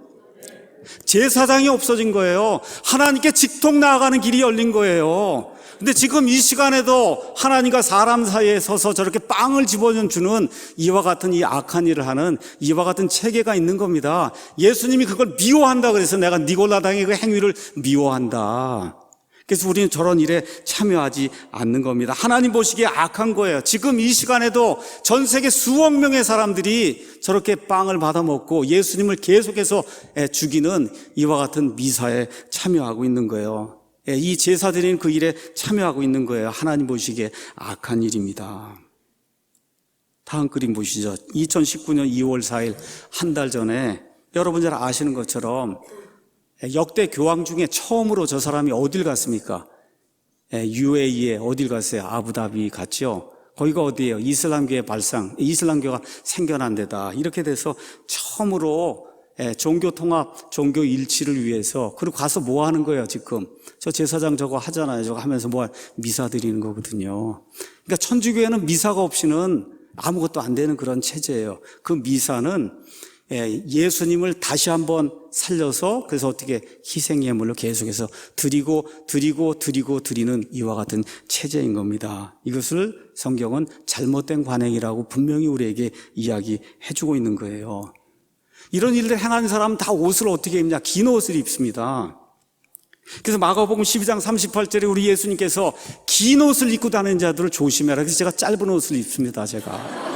제사장이 없어진 거예요. 하나님께 직통 나아가는 길이 열린 거예요. 근데 지금 이 시간에도 하나님과 사람 사이에 서서 저렇게 빵을 집어주는 이와 같은 이 악한 일을 하는 이와 같은 체계가 있는 겁니다. 예수님이 그걸 미워한다 그래서 내가 니골라당의 그 행위를 미워한다. 그래서 우리는 저런 일에 참여하지 않는 겁니다. 하나님 보시기에 악한 거예요. 지금 이 시간에도 전 세계 수억 명의 사람들이 저렇게 빵을 받아 먹고 예수님을 계속해서 죽이는 이와 같은 미사에 참여하고 있는 거예요. 이 제사 드리는 그 일에 참여하고 있는 거예요. 하나님 보시기에 악한 일입니다. 다음 그림 보시죠. 2019년 2월 4일 한 달 전에 여러분 잘 아시는 것처럼 역대 교황 중에 처음으로 저 사람이 어딜 갔습니까? UAE에 어딜 갔어요? 아부다비 갔죠. 거기가 어디예요? 이슬람교의 발상, 이슬람교가 생겨난 데다. 이렇게 돼서 처음으로 종교 통합, 종교 일치를 위해서. 그리고 가서 뭐 하는 거예요, 지금? 저 제사장 저거 하잖아요. 저거 하면서 미사 드리는 거거든요. 그러니까 천주교회는 미사가 없이는 아무것도 안 되는 그런 체제예요. 그 미사는 예수님을 다시 한번 살려서, 그래서 어떻게 희생예물로 계속해서 드리는 이와 같은 체제인 겁니다. 이것을 성경은 잘못된 관행이라고 분명히 우리에게 이야기해주고 있는 거예요. 이런 일을 행하는 사람은 다 옷을 어떻게 입냐? 긴 옷을 입습니다. 그래서 마가복음 12장 38절에 우리 예수님께서 긴 옷을 입고 다니는 자들을 조심해라. 그래서 제가 짧은 옷을 입습니다, 제가.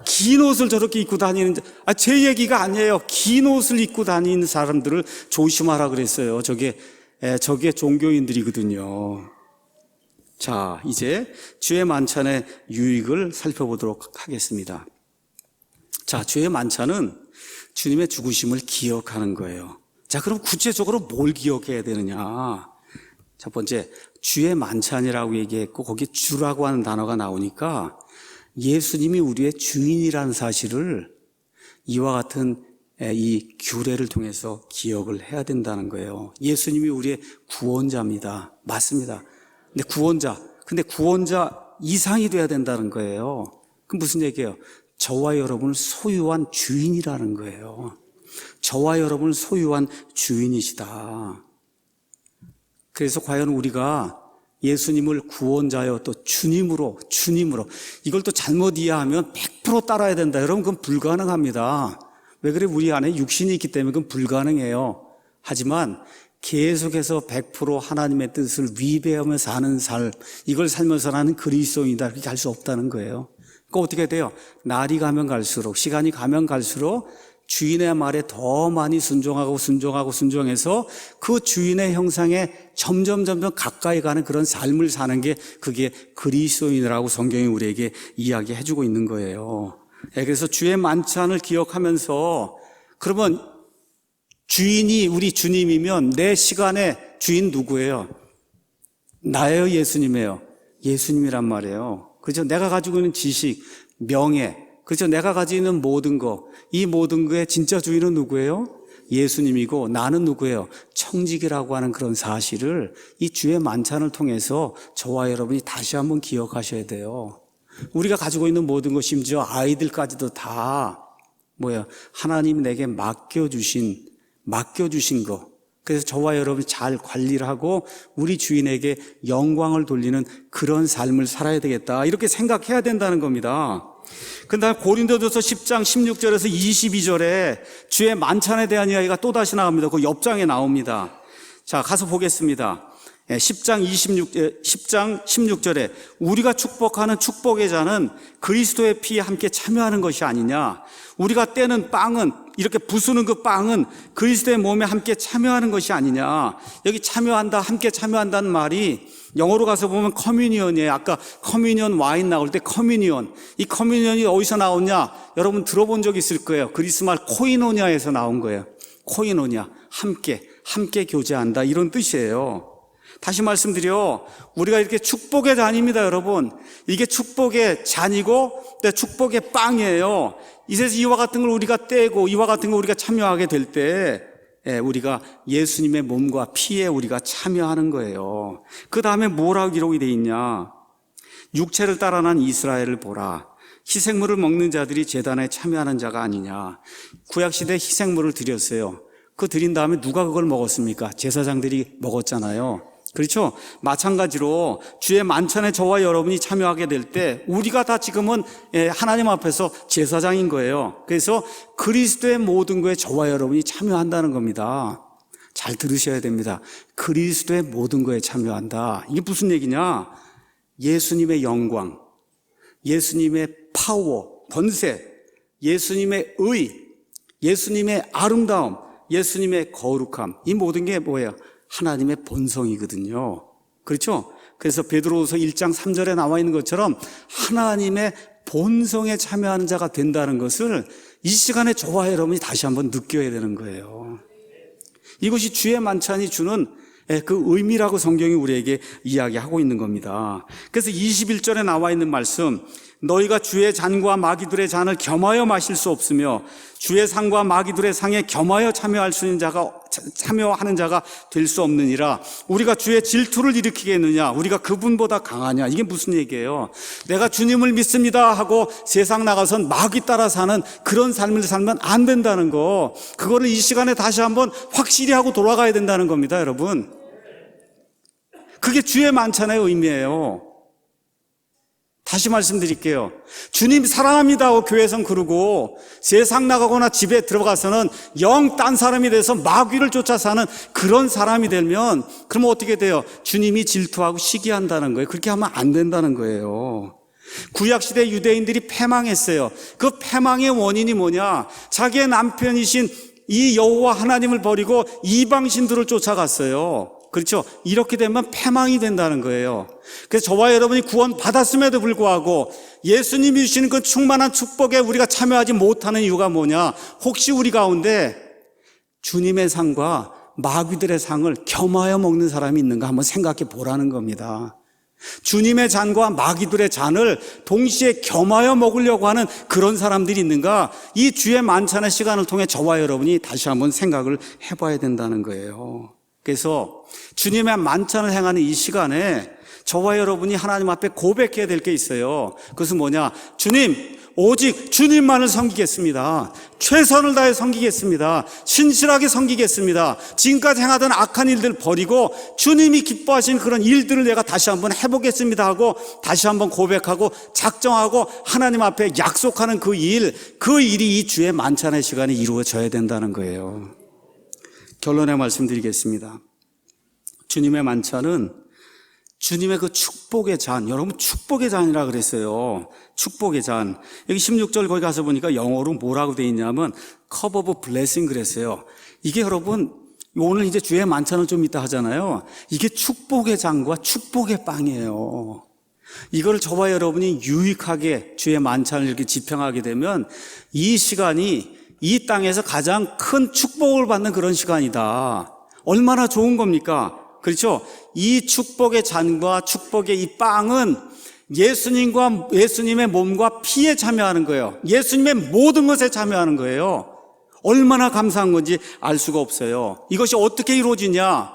긴 옷을 저렇게 입고 다니는, 제 얘기가 아니에요. 긴 옷을 입고 다니는 사람들을 조심하라 그랬어요. 저게 종교인들이거든요. 자, 이제 주의 만찬의 유익을 살펴보도록 하겠습니다. 자, 주의 만찬은 주님의 죽으심을 기억하는 거예요. 자, 그럼 구체적으로 뭘 기억해야 되느냐? 첫 번째, 주의 만찬이라고 얘기했고 거기 주라고 하는 단어가 나오니까 예수님이 우리의 주인이라는 사실을 이와 같은 이 규례를 통해서 기억을 해야 된다는 거예요. 예수님이 우리의 구원자입니다. 맞습니다. 근데 구원자 이상이 돼야 된다는 거예요. 그럼 무슨 얘기예요? 저와 여러분을 소유한 주인이라는 거예요. 저와 여러분을 소유한 주인이시다. 그래서 과연 우리가 예수님을 구원자여 또 주님으로 이걸 또 잘못 이해하면 100% 따라야 된다. 여러분, 그건 불가능합니다. 왜 그래? 우리 안에 육신이 있기 때문에 그건 불가능해요. 하지만 계속해서 100% 하나님의 뜻을 위배하며 사는 삶, 이걸 살면서 나는 그리스도인이다, 그렇게 할 수 없다는 거예요. 그러니까 어떻게 돼요? 날이 가면 갈수록, 시간이 가면 갈수록 주인의 말에 더 많이 순종해서 그 주인의 형상에 점점 가까이 가는 그런 삶을 사는 게, 그게 그리스도인이라고 성경이 우리에게 이야기해주고 있는 거예요. 그래서 주의 만찬을 기억하면서, 그러면 주인이 우리 주님이면 내 시간의 주인 누구예요? 나예요, 예수님이에요? 예수님이란 말이에요. 그죠? 내가 가지고 있는 지식, 명예, 그죠? 내가 가지고 있는 모든 거, 이 모든 거의 진짜 주인은 누구예요? 예수님이고, 나는 누구예요? 청직이라고 하는 그런 사실을 이 주의 만찬을 통해서 저와 여러분이 다시 한번 기억하셔야 돼요. 우리가 가지고 있는 모든 것, 심지어 아이들까지도 다 하나님이 내게 맡겨주신 거. 그래서 저와 여러분이 잘 관리를 하고 우리 주인에게 영광을 돌리는 그런 삶을 살아야 되겠다, 이렇게 생각해야 된다는 겁니다. 그 다음에 고린도전서 10장 16절에서 22절에 주의 만찬에 대한 이야기가 또다시 나옵니다. 그 옆장에 나옵니다. 자, 가서 보겠습니다. 10장 16절에 우리가 축복하는 축복의 잔은 그리스도의 피에 함께 참여하는 것이 아니냐. 우리가 떼는 빵은, 이렇게 부수는 그 빵은 그리스도의 몸에 함께 참여하는 것이 아니냐. 여기 참여한다, 함께 참여한다는 말이 영어로 가서 보면 커뮤니언이에요. 아까 커뮤니언 와인 나올 때 커뮤니언. 이 커뮤니언이 어디서 나오냐? 여러분 들어본 적 있을 거예요. 그리스 말 코이노니아에서 나온 거예요. 코이노니아, 함께 교제한다, 이런 뜻이에요. 다시 말씀드려, 우리가 이렇게 축복의 잔입니다, 여러분. 이게 축복의 잔이고 축복의 빵이에요. 이제서 이와 같은 걸 우리가 떼고 이와 같은 걸 우리가 참여하게 될 때 우리가 예수님의 몸과 피에 우리가 참여하는 거예요. 그 다음에 뭐라고 기록이 돼 있냐? 육체를 따라 난 이스라엘을 보라. 희생물을 먹는 자들이 제단에 참여하는 자가 아니냐. 구약시대 희생물을 드렸어요. 그 드린 다음에 누가 그걸 먹었습니까? 제사장들이 먹었잖아요. 그렇죠? 마찬가지로 주의 만찬에 저와 여러분이 참여하게 될 때 우리가 다 지금은 하나님 앞에서 제사장인 거예요. 그래서 그리스도의 모든 거에 저와 여러분이 참여한다는 겁니다. 잘 들으셔야 됩니다. 그리스도의 모든 거에 참여한다. 이게 무슨 얘기냐? 예수님의 영광, 예수님의 파워, 권세, 예수님의 의, 예수님의 아름다움, 예수님의 거룩함, 이 모든 게 뭐예요? 하나님의 본성이거든요. 그렇죠? 그래서 베드로후서 1장 3절에 나와 있는 것처럼 하나님의 본성에 참여하는 자가 된다는 것을 이 시간에 저와 여러분이 다시 한번 느껴야 되는 거예요. 이것이 주의 만찬이 주는 그 의미라고 성경이 우리에게 이야기하고 있는 겁니다. 그래서 21절에 나와 있는 말씀, 너희가 주의 잔과 마귀들의 잔을 겸하여 마실 수 없으며 주의 상과 마귀들의 상에 겸하여 참여하는 자가 될 수 없느니라. 우리가 주의 질투를 일으키겠느냐? 우리가 그분보다 강하냐? 이게 무슨 얘기예요? 내가 주님을 믿습니다 하고 세상 나가선 마귀 따라 사는 그런 삶을 살면 안 된다는 거, 그거를 이 시간에 다시 한번 확실히 하고 돌아가야 된다는 겁니다, 여러분. 그게 주의 만찬의 의미예요. 다시 말씀드릴게요. 주님 사랑합니다 하고 교회에선 그러고 세상 나가거나 집에 들어가서는 영 딴 사람이 돼서 마귀를 쫓아 사는 그런 사람이 되면, 그러면 어떻게 돼요? 주님이 질투하고 시기한다는 거예요. 그렇게 하면 안 된다는 거예요. 구약시대 유대인들이 패망했어요. 그 패망의 원인이 뭐냐? 자기의 남편이신 이 여호와 하나님을 버리고 이방신들을 쫓아갔어요. 그렇죠? 이렇게 되면 패망이 된다는 거예요. 그래서 저와 여러분이 구원 받았음에도 불구하고 예수님이 주시는 그 충만한 축복에 우리가 참여하지 못하는 이유가 뭐냐? 혹시 우리 가운데 주님의 상과 마귀들의 상을 겸하여 먹는 사람이 있는가 한번 생각해 보라는 겁니다. 주님의 잔과 마귀들의 잔을 동시에 겸하여 먹으려고 하는 그런 사람들이 있는가? 이 주의 만찬의 시간을 통해 저와 여러분이 다시 한번 생각을 해봐야 된다는 거예요. 그래서 주님의 만찬을 행하는 이 시간에 저와 여러분이 하나님 앞에 고백해야 될 게 있어요. 그것은 뭐냐? 주님, 오직 주님만을 섬기겠습니다. 최선을 다해 섬기겠습니다. 신실하게 섬기겠습니다. 지금까지 행하던 악한 일들 버리고 주님이 기뻐하신 그런 일들을 내가 다시 한번 해보겠습니다 하고 다시 한번 고백하고 작정하고 하나님 앞에 약속하는 그 일이 이 주의 만찬의 시간에 이루어져야 된다는 거예요. 결론에 말씀드리겠습니다. 주님의 만찬은 주님의 그 축복의 잔, 여러분 축복의 잔이라 그랬어요. 축복의 잔. 여기 16절 거기 가서 보니까 영어로 뭐라고 돼 있냐면 cup of blessing 그랬어요. 이게 여러분 오늘 이제 주의 만찬을 좀 이따 하잖아요. 이게 축복의 잔과 축복의 빵이에요. 이걸 저와 여러분이 유익하게 주의 만찬을 이렇게 집행하게 되면 이 시간이 이 땅에서 가장 큰 축복을 받는 그런 시간이다. 얼마나 좋은 겁니까? 그렇죠? 이 축복의 잔과 축복의 이 빵은 예수님의 몸과 피에 참여하는 거예요. 예수님의 모든 것에 참여하는 거예요. 얼마나 감사한 건지 알 수가 없어요. 이것이 어떻게 이루어지냐?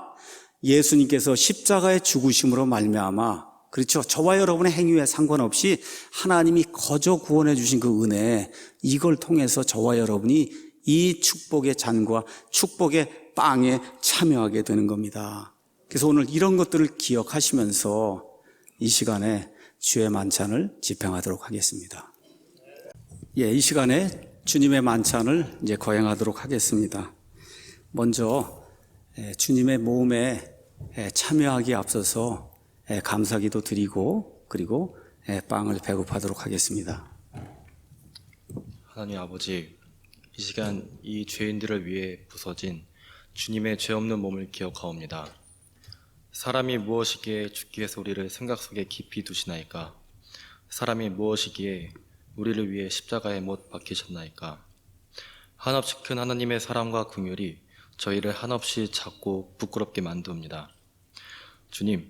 예수님께서 십자가의 죽으심으로 말미암아, 그렇죠? 저와 여러분의 행위에 상관없이 하나님이 거저 구원해 주신 그 은혜, 이걸 통해서 저와 여러분이 이 축복의 잔과 축복의 빵에 참여하게 되는 겁니다. 그래서 오늘 이런 것들을 기억하시면서 이 시간에 주의 만찬을 집행하도록 하겠습니다. 이 시간에 주님의 만찬을 이제 거행하도록 하겠습니다. 먼저 주님의 모험에 참여하기에 앞서서 감사기도 드리고 그리고 빵을 배급하도록 하겠습니다. 하나님 아버지, 이 시간 이 죄인들을 위해 부서진 주님의 죄 없는 몸을 기억하옵니다. 사람이 무엇이기에 죽기 위해서 우리를 생각 속에 깊이 두시나이까? 사람이 무엇이기에 우리를 위해 십자가에 못 박히셨나이까? 한없이 큰 하나님의 사랑과 긍휼이 저희를 한없이 작고 부끄럽게 만듭니다. 주님,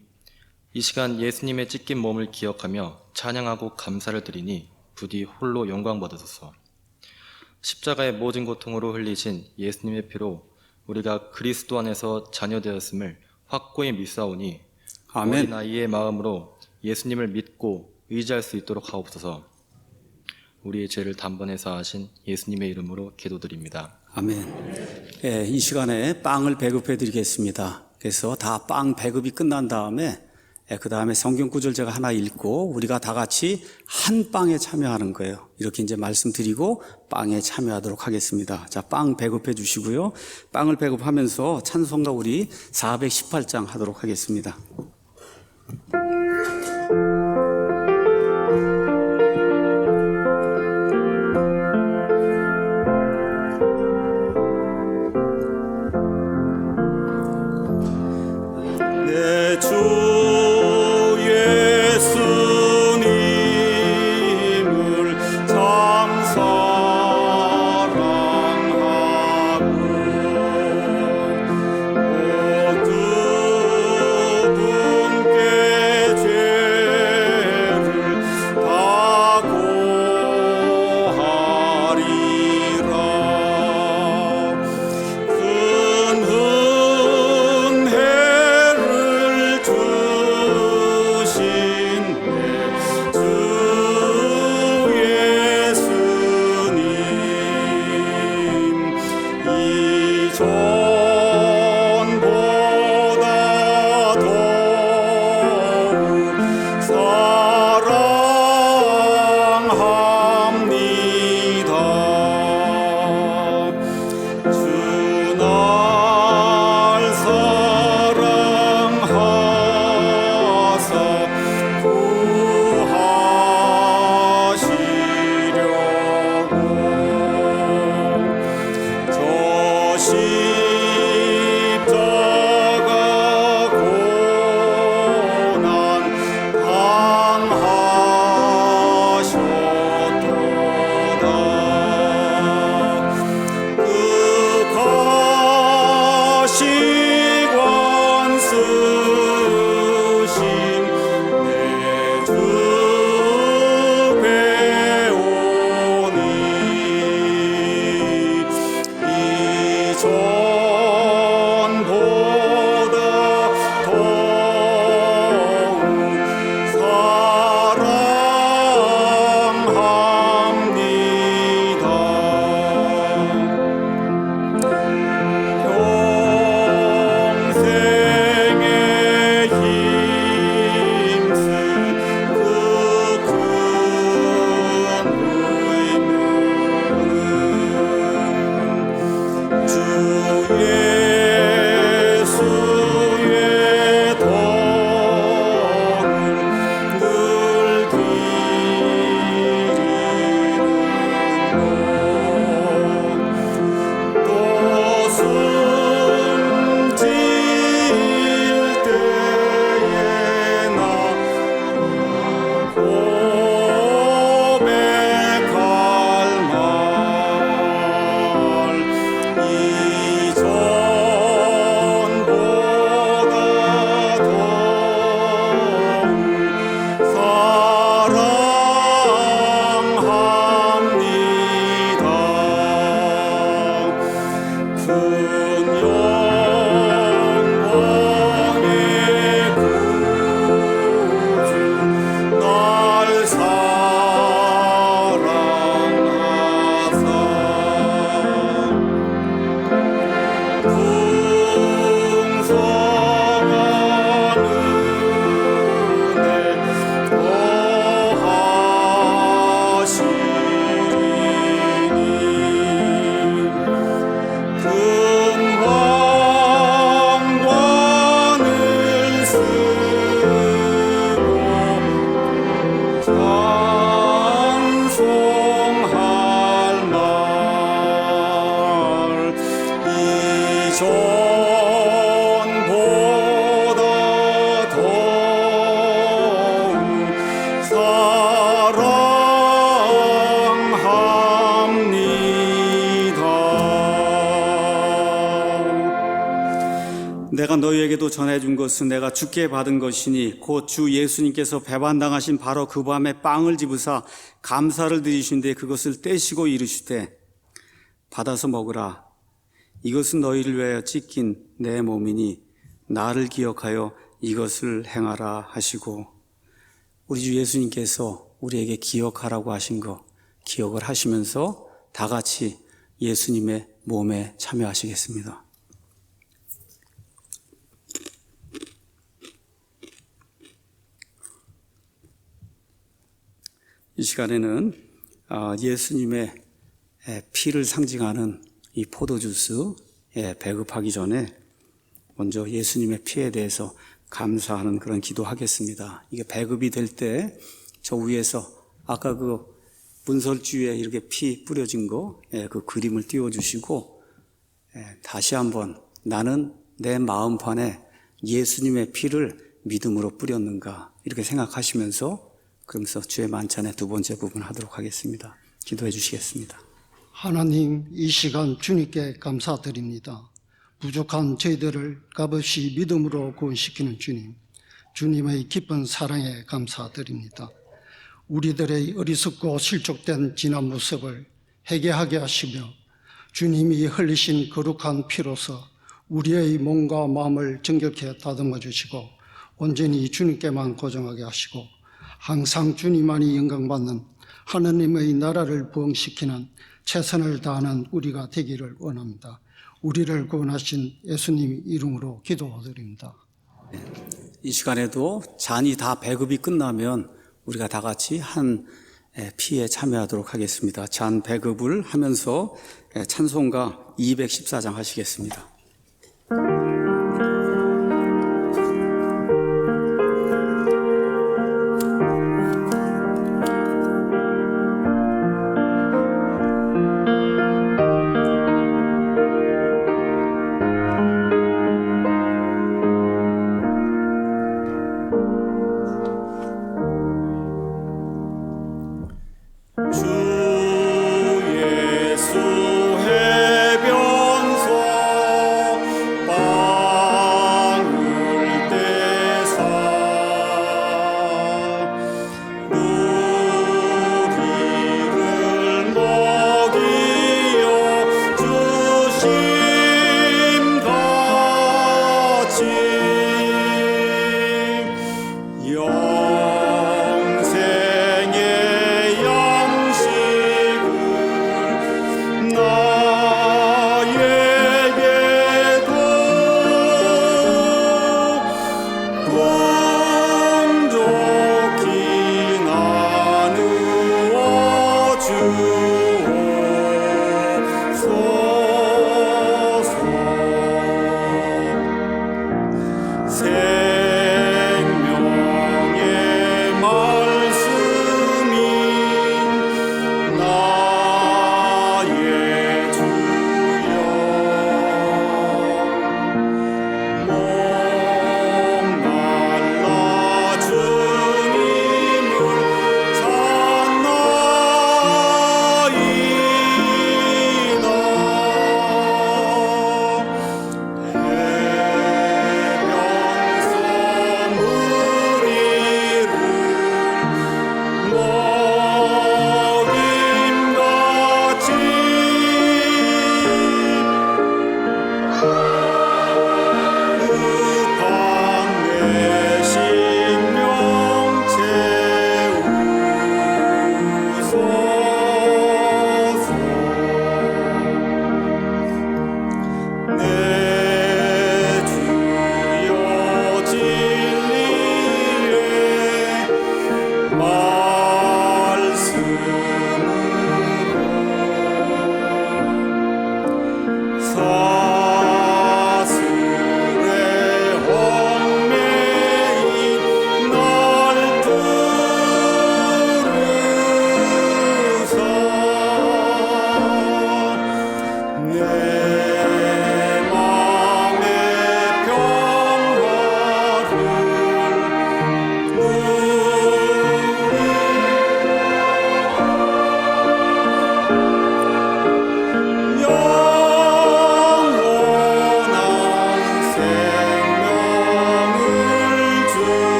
이 시간 예수님의 찢긴 몸을 기억하며 찬양하고 감사를 드리니 부디 홀로 영광 받으소서. 십자가의 모든 고통으로 흘리신 예수님의 피로 우리가 그리스도 안에서 자녀되었음을 확고히 믿사오니 아멘. 어린 아이의 마음으로 예수님을 믿고 의지할 수 있도록 하옵소서. 우리의 죄를 단번에 사하신 예수님의 이름으로 기도드립니다. 아멘. 이 시간에 빵을 배급해 드리겠습니다. 그래서 다 빵 배급이 끝난 다음에 그 다음에 성경 구절 제가 하나 읽고 우리가 다 같이 한 빵에 참여하는 거예요. 이렇게 이제 말씀드리고 빵에 참여하도록 하겠습니다. 자, 빵 배급해 주시고요. 빵을 배급하면서 찬송가 우리 418장 하도록 하겠습니다. 내 주 다 너희에게도 전해준 것은 내가 주께 받은 것이니 곧 주 예수님께서 배반당하신 바로 그 밤에 빵을 집으사 감사를 드리신데 그것을 떼시고 이르시되 받아서 먹으라. 이것은 너희를 위하여 찢긴 내 몸이니 나를 기억하여 이것을 행하라 하시고, 우리 주 예수님께서 우리에게 기억하라고 하신 거 기억을 하시면서 다 같이 예수님의 몸에 참여하시겠습니다. 이 시간에는 예수님의 피를 상징하는 이 포도주스 배급하기 전에 먼저 예수님의 피에 대해서 감사하는 그런 기도하겠습니다. 이게 배급이 될 때 저 위에서 아까 그 문설주에 이렇게 피 뿌려진 거 그 그림을 띄워주시고, 다시 한번 나는 내 마음판에 예수님의 피를 믿음으로 뿌렸는가 이렇게 생각하시면서 그러면서 주의 만찬의 두 번째 부분 하도록 하겠습니다. 기도해 주시겠습니다. 하나님, 이 시간 주님께 감사드립니다. 부족한 저희들을 값없이 믿음으로 구원시키는 주님, 주님의 깊은 사랑에 감사드립니다. 우리들의 어리석고 실족된 지난 모습을 회개하게 하시며 주님이 흘리신 거룩한 피로서 우리의 몸과 마음을 정결케 다듬어 주시고 온전히 주님께만 고정하게 하시고 항상 주님만이 영광받는 하나님의 나라를 부흥시키는 최선을 다하는 우리가 되기를 원합니다. 우리를 구원하신 예수님 이름으로 기도드립니다. 이 시간에도 잔이 다 배급이 끝나면 우리가 다 같이 한 피에 참여하도록 하겠습니다. 잔 배급을 하면서 찬송가 214장 하시겠습니다.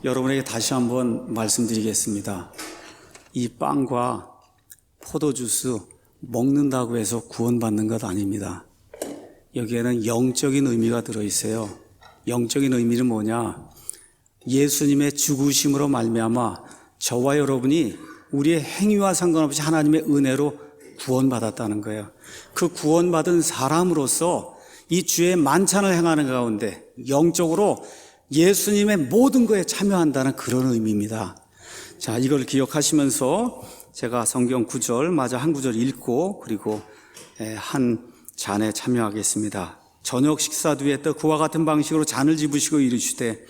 여러분에게 다시 한번 말씀드리겠습니다. 이 빵과 포도주스 먹는다고 해서 구원받는 것 아닙니다. 여기에는 영적인 의미가 들어있어요. 영적인 의미는 뭐냐? 예수님의 죽으심으로 말미암아 저와 여러분이 우리의 행위와 상관없이 하나님의 은혜로 구원받았다는 거예요. 그 구원받은 사람으로서 이 주의 만찬을 행하는 가운데 영적으로 예수님의 모든 것에 참여한다는 그런 의미입니다. 자, 이걸 기억하시면서 제가 성경 구절 마저 한 구절 읽고 그리고 한 잔에 참여하겠습니다. 저녁 식사 뒤에 또 그와 같은 방식으로 잔을 집으시고 이르시되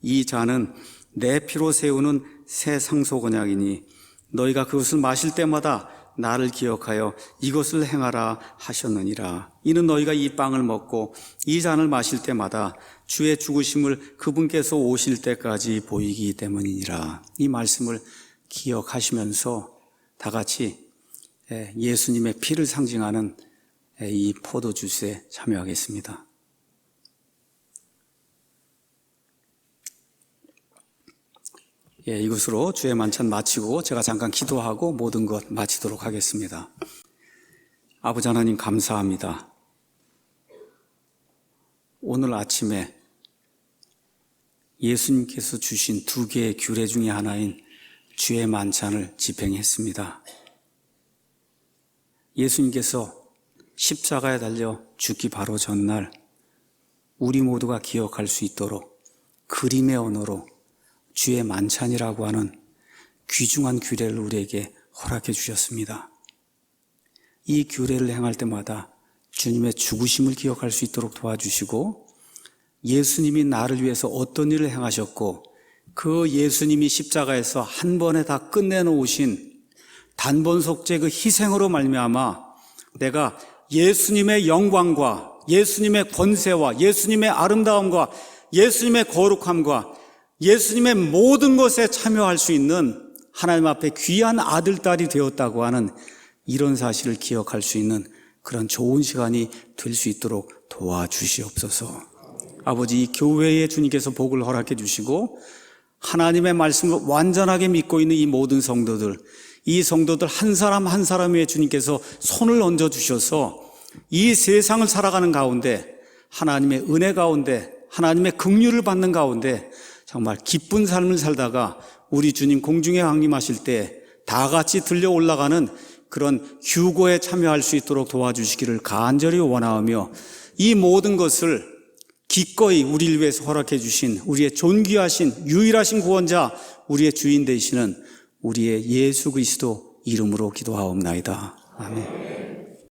이 잔은 내 피로 세우는 새 상속 언약이니 너희가 그것을 마실 때마다 나를 기억하여 이것을 행하라 하셨느니라. 이는 너희가 이 빵을 먹고 이 잔을 마실 때마다 주의 죽으심을 그분께서 오실 때까지 보이기 때문이니라. 이 말씀을 기억하시면서 다 같이 예수님의 피를 상징하는 이 포도주스에 참여하겠습니다. 이것으로 주의 만찬 마치고 제가 잠깐 기도하고 모든 것 마치도록 하겠습니다. 아버지 하나님 감사합니다. 오늘 아침에 예수님께서 주신 두 개의 규례 중에 하나인 주의 만찬을 집행했습니다. 예수님께서 십자가에 달려 죽기 바로 전날 우리 모두가 기억할 수 있도록 그림의 언어로 주의 만찬이라고 하는 귀중한 규례를 우리에게 허락해 주셨습니다. 이 규례를 행할 때마다 주님의 죽으심을 기억할 수 있도록 도와주시고 예수님이 나를 위해서 어떤 일을 행하셨고 그 예수님이 십자가에서 한 번에 다 끝내놓으신 단번속죄 그 희생으로 말미암아 내가 예수님의 영광과 예수님의 권세와 예수님의 아름다움과 예수님의 거룩함과 예수님의 모든 것에 참여할 수 있는 하나님 앞에 귀한 아들, 딸이 되었다고 하는 이런 사실을 기억할 수 있는 그런 좋은 시간이 될 수 있도록 도와주시옵소서. 아버지, 이 교회에 주님께서 복을 허락해 주시고 하나님의 말씀을 완전하게 믿고 있는 이 모든 성도들, 이 성도들 한 사람 한 사람 위에 주님께서 손을 얹어 주셔서 이 세상을 살아가는 가운데 하나님의 은혜 가운데 하나님의 긍휼을 받는 가운데 정말 기쁜 삶을 살다가 우리 주님 공중에 강림하실 때 다 같이 들려 올라가는 그런 휴거에 참여할 수 있도록 도와주시기를 간절히 원하오며 이 모든 것을 기꺼이 우리를 위해서 허락해 주신 우리의 존귀하신 유일하신 구원자 우리의 주인 되시는 우리의 예수 그리스도 이름으로 기도하옵나이다. 아멘.